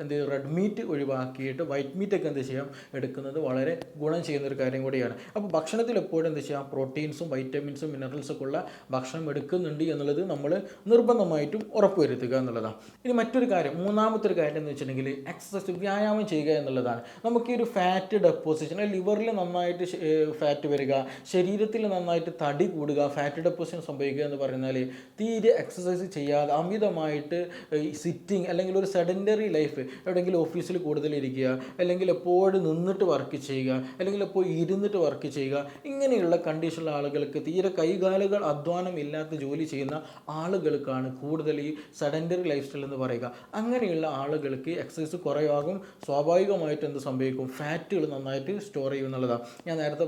എന്ത് റെഡ് മീറ്റ് ഒഴിവാക്കിയിട്ട് വൈറ്റ് മീറ്റൊക്കെ എന്ത് ചെയ്യാം എടുക്കുന്നത് വളരെ ഗുണം ചെയ്യുന്നൊരു കാര്യം കൂടിയാണ്. അപ്പോൾ ഭക്ഷണത്തിൽ എപ്പോഴും എന്ത് ചെയ്യാം, പ്രോട്ടീൻസും വൈറ്റമിൻസും മിനറൽസൊക്കെ ഉള്ള ഭക്ഷണം എടുക്കുന്നുണ്ട് എന്നുള്ളത് നമ്മൾ നിർബന്ധമായിട്ടും ഉറപ്പുവരുത്തുക എന്നുള്ളതാണ്. ഇനി മറ്റൊരു കാര്യം, മൂന്നാമത്തെ ഒരു കാര്യം എന്ന് വെച്ചിട്ടുണ്ടെങ്കിൽ എക്സസൈസ്, വ്യായാമം ചെയ്യുക എന്നുള്ളതാണ്. നമുക്ക് ഈ ഒരു ഫാറ്റ് ഡെപ്പോസിഷൻ, ലിവറിൽ നന്നായിട്ട് ഫാറ്റ് വരിക, ശരീരത്തിൽ നന്നായിട്ട് തടി കൂടുക, ഫാറ്റ് ഡെപ്പോസിഷൻ സംഭവിക്കുക എന്ന് പറഞ്ഞാൽ തീരെ എക്സസൈസ് ചെയ്യാതെ അമിതമായിട്ട് സിറ്റിംഗ് അല്ലെങ്കിൽ ഒരു സെഡൻറ്ററി ലൈഫ്, എവിടെയെങ്കിലും ഓഫീസിൽ കൂടുതൽ ഇരിക്കുക, അല്ലെങ്കിൽ എപ്പോഴും നിന്നിട്ട് വർക്ക് ചെയ്യുക, അല്ലെങ്കിൽ എപ്പോഴും ഇരുന്നിട്ട് വർക്ക് ചെയ്യുക, ഇങ്ങനെയുള്ള കണ്ടീഷനുള്ള ആളുകൾക്ക്, തീരെ കൈകാലുകൾ അധ്വാനം ഇല്ലാത്ത ജോലി ചെയ്യുന്ന ആളുകൾക്കാണ് കൂടുതൽ ഈ സെഡൻറ്ററി ലൈഫ് സ്റ്റൈൽ എന്ന് പറയുക. അങ്ങനെയുള്ള ആളുകൾക്ക് എക്സസൈസ് കുറവാകും, സ്വാഭാവികമായിട്ട് എന്ത് സംഭവിക്കും, ഫാറ്റുകൾ നന്നായിട്ട് സ്റ്റോർ ചെയ്യും എന്നുള്ളതാണ്. ഞാൻ നേരത്തെ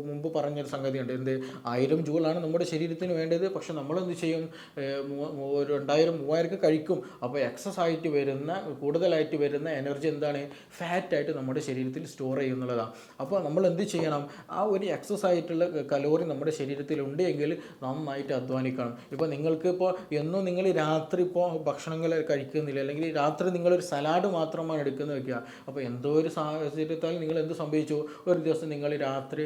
മുമ്പ് പറഞ്ഞൊരു സംഗതിയുണ്ട്, എന്ത് 1000 ജൂളാണ് നമ്മുടെ ശരീരത്തിന് വേണ്ടത്, പക്ഷെ നമ്മളെന്ത് ചെയ്യും, 2000-3000 കഴിക്കും. അപ്പോൾ എക്സസ് ആയിട്ട് വരുന്ന, കൂടുതലായിട്ട് വരുന്ന എനർജി എന്താണ്, ഫാറ്റായിട്ട് നമ്മുടെ ശരീരത്തിൽ സ്റ്റോർ ചെയ്യുന്നുള്ളതാണ്. അപ്പോൾ നമ്മൾ എന്ത് ചെയ്യണം, ആ ഒരു എക്സസ് ആയിട്ടുള്ള കലോറി നമ്മുടെ ശരീരത്തിലുണ്ട് എങ്കിൽ നന്നായിട്ട് അധ്വാനിക്കണം. ഇപ്പോൾ നിങ്ങൾക്ക് എന്നും നിങ്ങൾ രാത്രി ഭക്ഷണങ്ങൾ കഴിക്കുന്നില്ല, അല്ലെങ്കിൽ രാത്രി നിങ്ങളൊരു സലാഡ് മാത്രമാണ് എടുക്കുന്നത് വയ്ക്കുക. അപ്പോൾ എന്തോ ഒരു സാഹചര്യത്താൽ നിങ്ങൾ എന്ത് സംഭവിച്ചു, ഒരു ദിവസം നിങ്ങൾ രാത്രി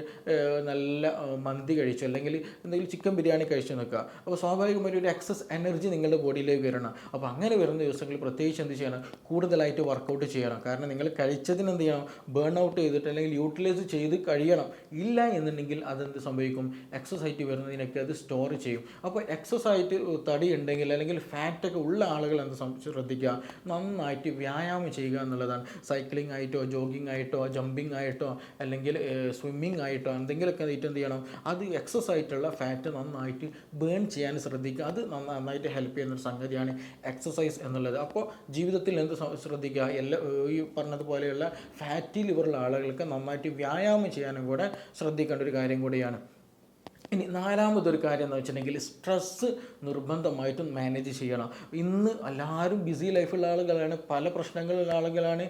നല്ല മന്തി കഴിച്ചു, അല്ലെങ്കിൽ എന്തെങ്കിലും ചിക്കൻ ബിരിയാണി കഴിച്ചു നിൽക്കുക. അപ്പോൾ സ്വാഭാവികമായിട്ട് ഒരു എക്സസ് എനർജി നിങ്ങളുടെ ബോഡിയിലേക്ക് വരണം. അപ്പോൾ അങ്ങനെ വരുന്ന ദിവസങ്ങളിൽ പ്രത്യേകിച്ച് എന്ത് ചെയ്യണം, കൂടുതലായിട്ട് വർക്കൗട്ട് ചെയ്യണം. കാരണം നിങ്ങൾ കഴിച്ചതിന് എന്ത് ചെയ്യണം, ബേൺ ഔട്ട് ചെയ്തിട്ട് അല്ലെങ്കിൽ യൂട്ടിലൈസ് ചെയ്ത് കഴിയണം. ഇല്ല എന്നുണ്ടെങ്കിൽ അതെന്ത് സംഭവിക്കും, എക്സസ് ആയിട്ട് വരുന്നതിനൊക്കെ അത് സ്റ്റോർ ചെയ്യും. അപ്പോൾ എക്സസ് ആയിട്ട് തടി ഉണ്ടെങ്കിൽ അല്ലെങ്കിൽ ഫാറ്റൊക്കെ ഉള്ള ആളുകൾ എന്ത് ശ്രദ്ധിക്കുക, നന്നായിട്ട് വ്യായാമം ചെയ്യുക എന്നുള്ളതാണ്. സൈക്ലിംഗ് ആയിട്ടോ, ജോഗിങ് ആയിട്ടോ, ജമ്പിങ് ആയിട്ടോ, അല്ലെങ്കിൽ സ്വിമ്മിങ് ആയിട്ടോ എന്തെങ്കിലുമൊക്കെ ആയിട്ട് എന്ത് ചെയ്യണം, അത് എക്സസ് ആയിട്ടുള്ള ഫാറ്റ് നന്നായിട്ട് ബേൺ ചെയ്യാൻ ശ്രദ്ധിക്കുക. അത് നന്നായിട്ട് ഹെൽപ്പ് ചെയ്യുന്നൊരു സംഗതിയാണ് എക്സസൈസ് എന്നുള്ളത്. അപ്പോൾ ജീവിതത്തിൽ എന്ത് ശ്രദ്ധിക്കുക, ഈ പറഞ്ഞതുപോലെയുള്ള ഫാറ്റി ലിവറുള്ള ആളുകൾക്ക് നന്നായിട്ട് വ്യായാമം ചെയ്യാനും കൂടെ ശ്രദ്ധിക്കേണ്ട ഒരു കാര്യം കൂടിയാണ്. ഇനി നാലാമതൊരു കാര്യം എന്ന് വെച്ചിട്ടുണ്ടെങ്കിൽ സ്ട്രെസ്സ് നിർബന്ധമായിട്ടും മാനേജ് ചെയ്യണം. ഇന്ന് എല്ലാവരും ബിസി ലൈഫുള്ള ആളുകളാണ്, പല പ്രശ്നങ്ങളുള്ള ആളുകളാണ്.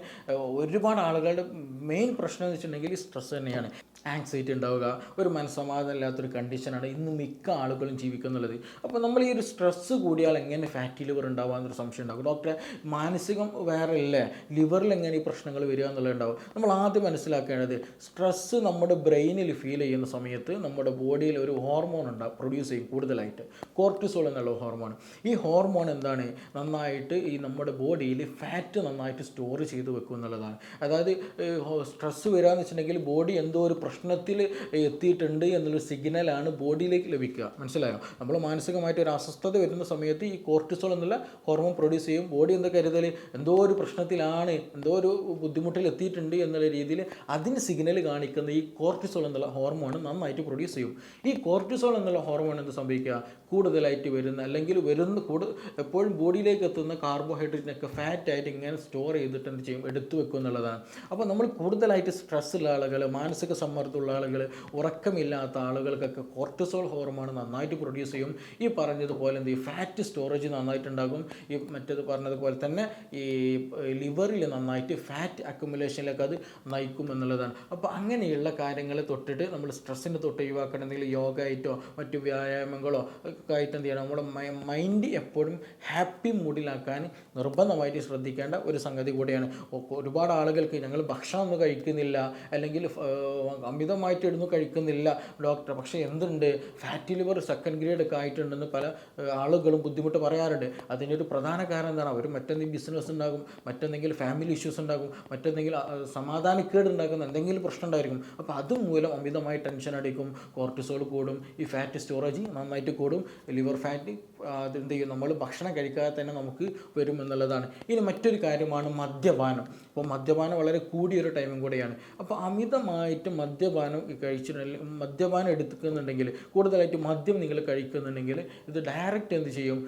ഒരുപാട് ആളുകളുടെ മെയിൻ പ്രശ്നം എന്ന് വെച്ചിട്ടുണ്ടെങ്കിൽ സ്ട്രെസ്സ് തന്നെയാണ്. ആങ്സൈറ്റി ഉണ്ടാവുക, ഒരു മനസ്സമാധാനം ഇല്ലാത്തൊരു കണ്ടീഷനാണ് ഇന്ന് മിക്ക ആളുകളും ജീവിക്കുന്നുള്ളത്. അപ്പോൾ നമ്മൾ ഈ ഒരു സ്ട്രെസ്സ് കൂടിയാൽ എങ്ങനെ ഫാറ്റി ലിവർ ഉണ്ടാവാമെന്നൊരു സംശയം ഉണ്ടാകും. ഡോക്ടറെ, മാനസികം വേറെ ഇല്ലേ, ലിവറിൽ എങ്ങനെ ഈ പ്രശ്നങ്ങൾ വരിക എന്നുള്ളതുണ്ടാവും. നമ്മൾ ആദ്യം മനസ്സിലാക്കേണ്ടത്, സ്ട്രെസ്സ് നമ്മുടെ ബ്രെയിനിൽ ഫീൽ ചെയ്യുന്ന സമയത്ത് നമ്മുടെ ബോഡിയിൽ ഒരു ഹോർമോൺ പ്രൊഡ്യൂസ് ചെയ്യും കൂടുതലായിട്ട്, കോർട്ടിസോൾ എന്നുള്ള ഹോർമോൺ. ഈ ഹോർമോൺ എന്താണ്, നന്നായിട്ട് ഈ നമ്മുടെ ബോഡിയിൽ ഫാറ്റ് നന്നായിട്ട് സ്റ്റോർ ചെയ്ത് വെക്കും എന്നുള്ളതാണ്. അതായത് സ്ട്രെസ്സ് വരികയെന്ന് വെച്ചിട്ടുണ്ടെങ്കിൽ ബോഡി എന്തോ ഒരു പ്രശ്നത്തിൽ എത്തിയിട്ടുണ്ട് എന്നുള്ളൊരു സിഗ്നലാണ് ബോഡിയിലേക്ക് ലഭിക്കുക. മനസ്സിലായോ? നമ്മൾ മാനസികമായിട്ട് ഒരു അസ്വസ്ഥത വരുന്ന സമയത്ത് ഈ കോർട്ടിസോൾ എന്നുള്ള ഹോർമോൺ പ്രൊഡ്യൂസ് ചെയ്യും. ബോഡി എന്താ കരുതൽ, എന്തോ ഒരു പ്രശ്നത്തിലാണ്, എന്തോ ഒരു ബുദ്ധിമുട്ടിൽ എത്തിയിട്ടുണ്ട് എന്നുള്ള രീതിയിൽ അതിന് സിഗ്നൽ കാണിക്കുന്ന ഈ കോർട്ടിസോൾ എന്നുള്ള ഹോർമോൺ നന്നായിട്ട് പ്രൊഡ്യൂസ് ചെയ്യും. ഈ കോർട്ടിസോൾ എന്നുള്ള ഹോർമോൺ എന്ത് സംഭവിക്കുക, കൂടുതലായിട്ട് വരുന്ന അല്ലെങ്കിൽ എപ്പോഴും ബോഡിയിലേക്ക് എത്തുന്ന കാർബോഹൈഡ്രേറ്റിനൊക്കെ ഫാറ്റായിട്ട് ഇങ്ങനെ സ്റ്റോർ ചെയ്തിട്ട് എന്ത് ചെയ്യും, എടുത്തു വെക്കും എന്നുള്ളതാണ്. അപ്പോൾ നമ്മൾ കൂടുതലായിട്ട് സ്ട്രെസ്സുള്ള ആളുകൾ, മാനസിക സമ്മർദ്ദമുള്ള ആളുകൾ, ഉറക്കമില്ലാത്ത ആളുകൾക്കൊക്കെ കോർട്ടിസോൾ ഹോർമോൺ നന്നായിട്ട് പ്രൊഡ്യൂസ് ചെയ്യും. ഈ പറഞ്ഞതുപോലെ എന്ത് ചെയ്യും, ഫാറ്റ് സ്റ്റോറേജ് നന്നായിട്ടുണ്ടാകും. ഈ മറ്റേത് പറഞ്ഞതുപോലെ തന്നെ ഈ ലിവറിൽ നന്നായിട്ട് ഫാറ്റ് അക്യുമുലേഷനിലേക്ക് അത് നയിക്കും എന്നുള്ളതാണ്. അപ്പോൾ അങ്ങനെയുള്ള കാര്യങ്ങൾ തൊട്ടിട്ട് നമ്മൾ സ്ട്രെസ്സിൻ്റെ തൊട്ട് ഒഴിവാക്കണമെങ്കിൽ യോഗ ആയിട്ടോ മറ്റു വ്യായാമങ്ങളോ ഒക്കെ ആയിട്ട് എന്ത് ചെയ്യണം, നമ്മുടെ മൈൻഡ് എപ്പോഴും ഹാപ്പി മൂഡിലാക്കാൻ നിർബന്ധമായിട്ട് ശ്രദ്ധിക്കേണ്ട ഒരു സംഗതി കൂടിയാണ്. ഒരുപാട് ആളുകൾക്ക് ഞങ്ങൾ ഭക്ഷണം ഒന്നും കഴിക്കുന്നില്ല, അല്ലെങ്കിൽ അമിതമായിട്ട് ഇടുന്നു കഴിക്കുന്നില്ല ഡോക്ടർ, പക്ഷേ എന്തുണ്ട്, ഫാറ്റി ലിവർ സെക്കൻഡ് ഗ്രേഡ് ഒക്കെ ആയിട്ടുണ്ടെന്ന് പല ആളുകളും ബുദ്ധിമുട്ട് പറയാറുണ്ട്. അതിനൊരു പ്രധാന കാരണം എന്താണ്, അവർ മറ്റെന്തെങ്കിലും ബിസിനസ് ഉണ്ടാകും, മറ്റെന്തെങ്കിലും ഫാമിലി ഇഷ്യൂസ് ഉണ്ടാകും, മറ്റെന്തെങ്കിലും സമാധാനക്കേട് ഉണ്ടാക്കുന്ന എന്തെങ്കിലും പ്രശ്നം ഉണ്ടായിരിക്കും. അപ്പോൾ അതുമൂലം അമിതമായി ടെൻഷൻ അടിക്കും, കോർട്ടിസോൾ കൂടും, ഈ ഫാറ്റ് സ്റ്റോറേജ് നന്നായിട്ട് കൂടും, ലിവർ ഫാറ്റ് അതെന്ത് ചെയ്യും, നമ്മൾ ഭക്ഷണം കഴിക്കാതെ തന്നെ നമുക്ക് വരും എന്നുള്ളതാണ്. ഇനി മറ്റൊരു കാര്യമാണ് മദ്യപാനം. അപ്പോൾ മദ്യപാനം വളരെ കൂടിയൊരു ടൈമും കൂടെയാണ്. അപ്പോൾ അമിതമായിട്ട് മദ്യപാനം കഴിച്ചിട്ടുണ്ടെങ്കിൽ, മദ്യപാനം എടുക്കുന്നുണ്ടെങ്കിൽ, കൂടുതലായിട്ട് മദ്യം നിങ്ങൾ കഴിക്കുന്നുണ്ടെങ്കിൽ ഇത് ഡയറക്റ്റ് എന്ത് ചെയ്യും,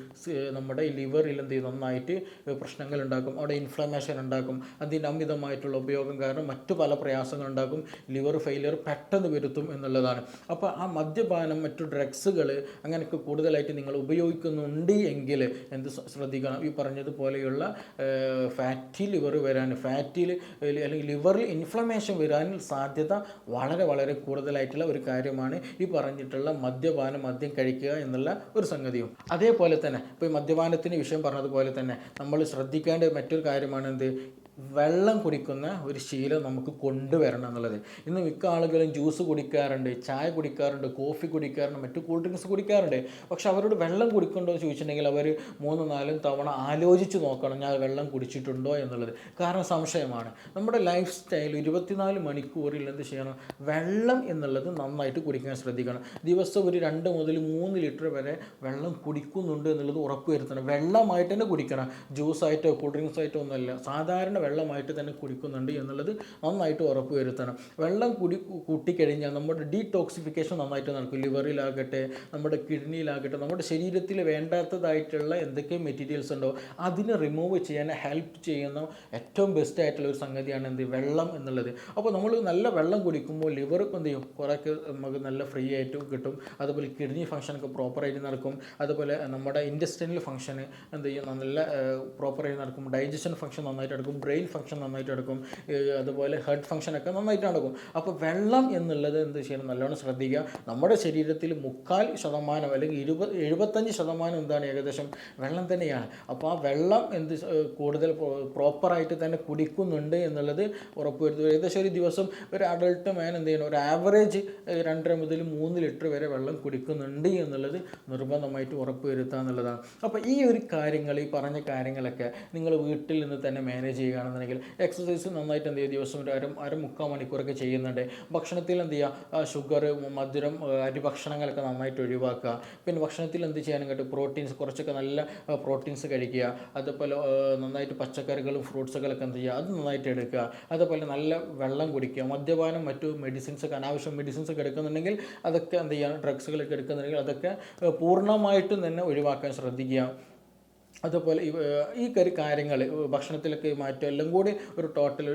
നമ്മുടെ ലിവറിൽ എന്ത് ചെയ്യും, നന്നായിട്ട് പ്രശ്നങ്ങൾ ഉണ്ടാക്കും. അവിടെ ഇൻഫ്ലമേഷൻ ഉണ്ടാക്കും. അതിൻ്റെ അമിതമായിട്ടുള്ള ഉപയോഗം കാരണം മറ്റു പല പ്രയാസങ്ങളുണ്ടാക്കും. ലിവർ ഫെയിലിയർ പെട്ടെന്ന് വരുത്തും എന്നുള്ളതാണ്. അപ്പോൾ ആ മദ്യപാനം, മറ്റു ഡ്രഗ്സുകൾ അങ്ങനെയൊക്കെ കൂടുതലായിട്ട് നിങ്ങൾ ഉപയോഗിക്കുന്നുണ്ട് എങ്കിൽ എന്ത് ശ്രദ്ധിക്കണം, ഈ പറഞ്ഞതുപോലെയുള്ള ഫാറ്റി ലിവർ വരാൻ, അല്ലെങ്കിൽ ലിവറിൽ ഇൻഫ്ലമേഷൻ വരാൻ സാധ്യത വളരെ വളരെ കൂടുതലായിട്ടുള്ള ഒരു കാര്യമാണ് ഈ പറഞ്ഞിട്ടുള്ള മദ്യം കഴിക്കുക എന്നുള്ള ഒരു സംഗതിയും. അതേപോലെ തന്നെ ഇപ്പോൾ ഈ മദ്യപാനത്തിന് വിഷയം പറഞ്ഞതുപോലെ തന്നെ നമ്മൾ ശ്രദ്ധിക്കേണ്ട മറ്റൊരു കാര്യമാണ് എന്ത്, വെള്ളം കുടിക്കുന്ന ഒരു ശീലം നമുക്ക് കൊണ്ടുവരണം എന്നുള്ളത്. ഇന്ന് മിക്ക ആളുകളും ജ്യൂസ് കുടിക്കാറുണ്ട്, ചായ കുടിക്കാറുണ്ട്, കോഫി കുടിക്കാറുണ്ട്, മറ്റു കൂൾ ഡ്രിങ്ക്സ് കുടിക്കാറുണ്ട്. പക്ഷെ അവരോട് വെള്ളം കുടിക്കണ്ടോ എന്ന് ചോദിച്ചിട്ടുണ്ടെങ്കിൽ അവർ 3-4 തവണ ആലോചിച്ച് നോക്കണം ഞാൻ വെള്ളം കുടിച്ചിട്ടുണ്ടോ എന്നുള്ളത്. കാരണം സംശയമാണ്. നമ്മുടെ ലൈഫ് സ്റ്റൈൽ 24 മണിക്കൂറിൽ എന്ത് ചെയ്യണം, വെള്ളം എന്നുള്ളത് നന്നായിട്ട് കുടിക്കാൻ ശ്രദ്ധിക്കണം. ദിവസം ഒരു 2 മുതൽ 3 ലിറ്റർ വരെ വെള്ളം കുടിക്കുന്നുണ്ട് എന്നുള്ളത് ഉറപ്പുവരുത്തണം. വെള്ളമായിട്ട് തന്നെ കുടിക്കണം, ജ്യൂസായിട്ടോ കൂൾ ഡ്രിങ്ക്സ് ആയിട്ടോ ഒന്നുമല്ല, സാധാരണ വെള്ളമായിട്ട് തന്നെ കുടിക്കുന്നുണ്ട് എന്നുള്ളത് നന്നായിട്ട് ഉറപ്പ് വരുത്തണം. വെള്ളം കൂട്ടിക്കഴിഞ്ഞാൽ നമ്മുടെ ഡീടോക്സിഫിക്കേഷൻ നന്നായിട്ട് നടക്കും. ലിവറിലാകട്ടെ, നമ്മുടെ കിഡ്നിയിലാകട്ടെ, നമ്മുടെ ശരീരത്തിൽ വേണ്ടാത്തതായിട്ടുള്ള എന്തൊക്കെ മെറ്റീരിയൽസ് ഉണ്ടോ അതിനെ റിമൂവ് ചെയ്യാൻ ഹെൽപ്പ് ചെയ്യുന്ന ഏറ്റവും ബെസ്റ്റ് ആയിട്ടുള്ള ഒരു സംഗതിയാണ് എന്ത്, വെള്ളം എന്നുള്ളത്. അപ്പോൾ നമ്മൾ നല്ല വെള്ളം കുടിക്കുമ്പോൾ ലിവർ എന്ത് ചെയ്യും, കുറേയൊക്കെ നമുക്ക് നല്ല ഫ്രീ ആയിട്ട് കിട്ടും. അതുപോലെ കിഡ്നി ഫംഗ്ഷനൊക്കെ പ്രോപ്പറായിട്ട് നടക്കും. അതുപോലെ നമ്മുടെ ഇൻറ്റസ്റ്റൈനൽ ഫംഗ്ഷൻ എന്ത് ചെയ്യും, നല്ല പ്രോപ്പറായിട്ട് നടക്കും. ഡൈജഷൻ ഫംഗ്ഷൻ നന്നായിട്ട് നടക്കും. ബ്രെയിൻ ഫംഗ്ഷൻ നന്നായിട്ട് നടക്കും. അതുപോലെ ഹെർട്ട് ഫംഗ്ഷനൊക്കെ നന്നായിട്ട് നടക്കും. അപ്പോൾ വെള്ളം എന്നുള്ളത് എന്ത് ചെയ്യണം, നല്ലോണം ശ്രദ്ധിക്കുക. നമ്മുടെ ശരീരത്തിൽ 3/4% അല്ലെങ്കിൽ 75% എന്താണ്, ഏകദേശം വെള്ളം തന്നെയാണ്. അപ്പോൾ ആ വെള്ളം കൂടുതൽ പ്രോപ്പറായിട്ട് തന്നെ കുടിക്കുന്നുണ്ട് എന്നുള്ളത് ഉറപ്പുവരുത്തുക. ഏകദേശം ഒരു ദിവസം ഒരു അഡൾട്ട് മാൻ എന്ത് ചെയ്യണം, ഒരു ആവറേജ് 2.5 മുതൽ 3 ലിറ്റർ വരെ വെള്ളം കുടിക്കുന്നുണ്ട് എന്നുള്ളത് നിർബന്ധമായിട്ട് ഉറപ്പുവരുത്തുക എന്നുള്ളതാണ്. അപ്പോൾ ഈ ഒരു കാര്യങ്ങൾ, ഈ പറഞ്ഞ കാര്യങ്ങളൊക്കെ നിങ്ങൾ വീട്ടിൽ നിന്ന് തന്നെ മാനേജ് ചെയ്യുകയാണെന്നുണ്ടെങ്കിൽ, എക്സസൈസ് നന്നായിട്ട് എന്ത് ചെയ്യുക, ദിവസം ഒരു അര-മുക്കാൽ മണിക്കൂറൊക്കെ ചെയ്യുന്നുണ്ട്. ഭക്ഷണത്തിൽ എന്ത് ചെയ്യുക, ഷുഗർ, മധുരം, അരി ഭക്ഷണങ്ങളൊക്കെ നന്നായിട്ട് ഒഴിവാക്കുക. പിന്നെ ഭക്ഷണത്തിൽ എന്ത് ചെയ്യാനും കേട്ടോ, പ്രോട്ടീൻസ്, കുറച്ചൊക്കെ നല്ല പ്രോട്ടീൻസ് കഴിക്കുക. അതുപോലെ നന്നായിട്ട് പച്ചക്കറികളും ഫ്രൂട്ട്സുകളൊക്കെ എന്ത് ചെയ്യുക, അത് നന്നായിട്ട് എടുക്കുക. അതുപോലെ നല്ല വെള്ളം കുടിക്കുക. മദ്യപാനം, മറ്റു മെഡിസിൻസൊക്കെ, അനാവശ്യം മെഡിസിൻസൊക്കെ എടുക്കുന്നുണ്ടെങ്കിൽ അതൊക്കെ എന്ത് ചെയ്യുക, ഡ്രഗ്സുകളൊക്കെ എടുക്കുന്നുണ്ടെങ്കിൽ അതൊക്കെ പൂർണ്ണമായിട്ടും തന്നെ ഒഴിവാക്കാൻ ശ്രദ്ധിക്കുക. അതുപോലെ ഈ കാര്യങ്ങൾ ഭക്ഷണത്തിലൊക്കെ മാറ്റം എല്ലാം കൂടി ഒരു ടോട്ടൽ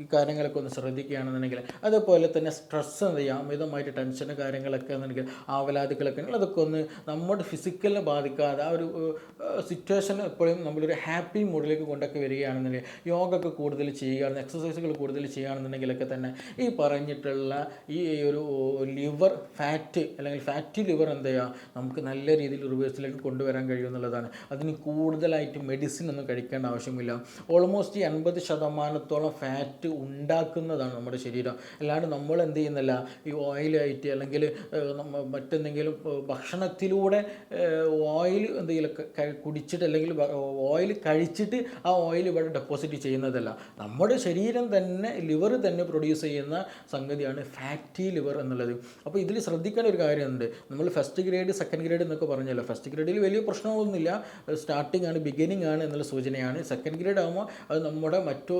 ഈ കാര്യങ്ങളൊക്കെ ഒന്ന് ശ്രദ്ധിക്കുകയാണെന്നുണ്ടെങ്കിൽ, അതുപോലെ തന്നെ സ്ട്രെസ്സ് എന്ത് ചെയ്യുക, അമിതമായിട്ട് ടെൻഷന് കാര്യങ്ങളൊക്കെ എന്നുണ്ടെങ്കിൽ, ആവലാതികളൊക്കെ ഉണ്ടെങ്കിൽ അതൊക്കെ ഒന്ന് നമ്മുടെ ഫിസിക്കലിനെ ബാധിക്കാതെ ആ ഒരു സിറ്റുവേഷൻ എപ്പോഴും നമ്മളൊരു ഹാപ്പി മൂഡിലേക്ക് കൊണ്ടൊക്കെ വരികയാണെന്നുണ്ടെങ്കിൽ, യോഗ ഒക്കെ കൂടുതൽ ചെയ്യുകയാണെന്ന്, എക്സസൈസുകൾ കൂടുതൽ ചെയ്യുകയാണെന്നുണ്ടെങ്കിലൊക്കെ തന്നെ ഈ പറഞ്ഞിട്ടുള്ള ഈ ഒരു ലിവർ ഫാറ്റ് അല്ലെങ്കിൽ ഫാറ്റി ലിവർ എന്ത് ചെയ്യുക, നമുക്ക് നല്ല രീതിയിൽ റിവേഴ്സിലേക്ക് കൊണ്ടുവരാൻ കഴിയുമെന്നുള്ളതാണ്. അതിന് കൂടുതലായിട്ട് മെഡിസിൻ ഒന്നും കഴിക്കേണ്ട ആവശ്യമില്ല. ഓൾമോസ്റ്റ് 80% ഫാറ്റ് ഉണ്ടാക്കുന്നതാണ് നമ്മുടെ ശരീരം. അല്ലാണ്ട് നമ്മൾ എന്ത് ചെയ്യുന്നില്ല, ഈ ഓയിലായിട്ട് അല്ലെങ്കിൽ മറ്റെന്തെങ്കിലും ഭക്ഷണത്തിലൂടെ ഓയിൽ എന്തെങ്കിലും കുടിച്ചിട്ട് അല്ലെങ്കിൽ ഓയിൽ കഴിച്ചിട്ട് ആ ഓയിൽ ഇവിടെ ഡെപ്പോസിറ്റ് ചെയ്യുന്നതല്ല. നമ്മുടെ ശരീരം തന്നെ, ലിവർ തന്നെ പ്രൊഡ്യൂസ് ചെയ്യുന്ന സംഗതിയാണ് ഫാറ്റി ലിവർ എന്നുള്ളത്. അപ്പോൾ ഇതിൽ ശ്രദ്ധിക്കേണ്ട ഒരു കാര്യമുണ്ട്. നമ്മൾ ഫസ്റ്റ് ഗ്രേഡ്, സെക്കൻഡ് ഗ്രേഡ് എന്നൊക്കെ പറഞ്ഞല്ലോ. ഫസ്റ്റ് ഗ്രേഡിൽ വലിയ പ്രശ്നങ്ങളൊന്നുമില്ല, സ്റ്റാർട്ടിംഗ് ആണ്, ബിഗിനിങ് ആണ് എന്നുള്ള സൂചനയാണ്. സെക്കൻഡ് ഗ്രേഡ് ആകുമ്പോൾ അത് നമ്മുടെ മറ്റു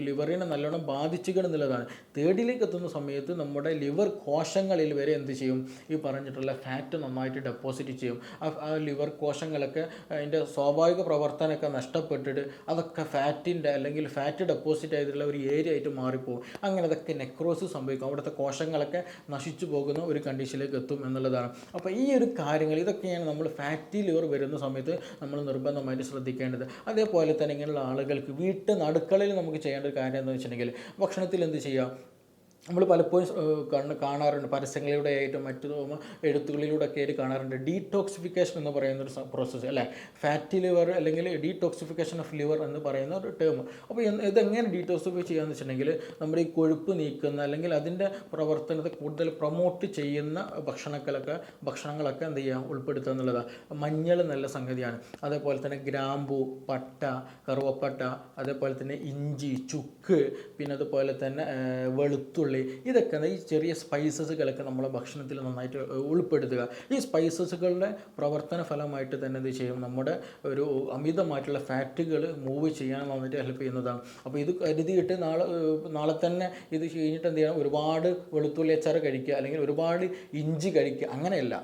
ലിവറിനെ നല്ലോണം ബാധിച്ചുകൾ എന്നുള്ളതാണ്. തേർഡിലേക്ക് എത്തുന്ന സമയത്ത് നമ്മുടെ ലിവർ കോശങ്ങളിൽ വരെ എന്ത് ചെയ്യും, ഈ പറഞ്ഞിട്ടുള്ള ഫാറ്റ് നന്നായിട്ട് ഡെപ്പോസിറ്റ് ചെയ്യും. ആ ലിവർ കോശങ്ങളൊക്കെ അതിൻ്റെ സ്വാഭാവിക പ്രവർത്തനമൊക്കെ നഷ്ടപ്പെട്ടിട്ട് അതൊക്കെ ഫാറ്റിൻ്റെ അല്ലെങ്കിൽ ഫാറ്റ് ഡെപ്പോസിറ്റ് ആയിട്ടുള്ള ഒരു ഏരിയ ആയിട്ട് മാറിപ്പോകും. അങ്ങനെ അതൊക്കെ നെക്രോസിസ് സംഭവിക്കും. അവിടുത്തെ കോശങ്ങളൊക്കെ നശിച്ചു പോകുന്ന ഒരു കണ്ടീഷനിലേക്ക് എത്തും എന്നുള്ളതാണ്. അപ്പോൾ ഈ ഒരു കാര്യങ്ങൾ, ഇതൊക്കെയാണ് നമ്മൾ ഫാറ്റി ലിവർ വരുന്ന സമയത്ത് നമ്മൾ നിർബന്ധമായിട്ട് ശ്രദ്ധിക്കേണ്ടത്. അതേപോലെ തന്നെ ഇങ്ങനെയുള്ള ആളുകൾക്ക് അടുക്കളയിൽ നമുക്ക് ചെയ്യേണ്ട ഒരു കാര്യം എന്താണെന്ന് വെച്ചിട്ടുണ്ടെങ്കിൽ, ഭക്ഷണത്തിൽ എന്ത് ചെയ്യുക, നമ്മൾ പലപ്പോഴും കാണാറുണ്ട്, പരസ്യങ്ങളിലൂടെ ആയിട്ടും മറ്റു എഴുത്തുകളിലൂടെ ഒക്കെ ആയിട്ട് കാണാറുണ്ട്, ഡീടോക്സിഫിക്കേഷൻ എന്ന് പറയുന്നൊരു പ്രോസസ്സ് അല്ലേ, ഫാറ്റി ലിവർ അല്ലെങ്കിൽ ഡീടോക്സിഫിക്കേഷൻ ഓഫ് ലിവർ എന്ന് പറയുന്ന ഒരു ടേം. അപ്പോൾ ഇതെങ്ങനെ ഡീടോക്സിഫൈ ചെയ്യാന്ന് വെച്ചിട്ടുണ്ടെങ്കിൽ, നമ്മുടെ ഈ കൊഴുപ്പ് നീക്കുന്ന അല്ലെങ്കിൽ അതിൻ്റെ പ്രവർത്തനത്തെ കൂടുതൽ പ്രൊമോട്ട് ചെയ്യുന്ന ഭക്ഷണങ്ങളൊക്കെ എന്ത് ചെയ്യുക, ഉൾപ്പെടുത്തുക എന്നുള്ളതാണ്. മഞ്ഞൾ നല്ല സംഗതിയാണ്. അതേപോലെ തന്നെ ഗ്രാമ്പൂ, പട്ട, കറുവപ്പട്ട, അതേപോലെ തന്നെ ഇഞ്ചി, ചുക്ക്, പിന്നെ അതുപോലെ തന്നെ വെളുത്തുള്ളി, വെളുത്തുള്ളി, ഇതൊക്കെ ഈ ചെറിയ സ്പൈസസുകളൊക്കെ നമ്മളെ ഭക്ഷണത്തിൽ നന്നായിട്ട് ഉൾപ്പെടുത്തുക. ഈ സ്പൈസസുകളുടെ പ്രവർത്തന ഫലമായിട്ട് തന്നെ ഇത് ചെയ്യും, നമ്മുടെ ഒരു അമിതമായിട്ടുള്ള ഫാറ്റുകൾ മൂവ് ചെയ്യാൻ നന്നായിട്ട് ഹെൽപ്പ് ചെയ്യുന്നതാണ്. അപ്പോൾ ഇത് കരുതിയിട്ട് നാളെ തന്നെ ഇത് കഴിഞ്ഞിട്ട് എന്ത് ചെയ്യണം, ഒരുപാട് വെളുത്തുള്ളി അച്ചാർ കഴിക്കുക അല്ലെങ്കിൽ ഒരുപാട് ഇഞ്ചി കഴിക്കുക, അങ്ങനെയല്ല.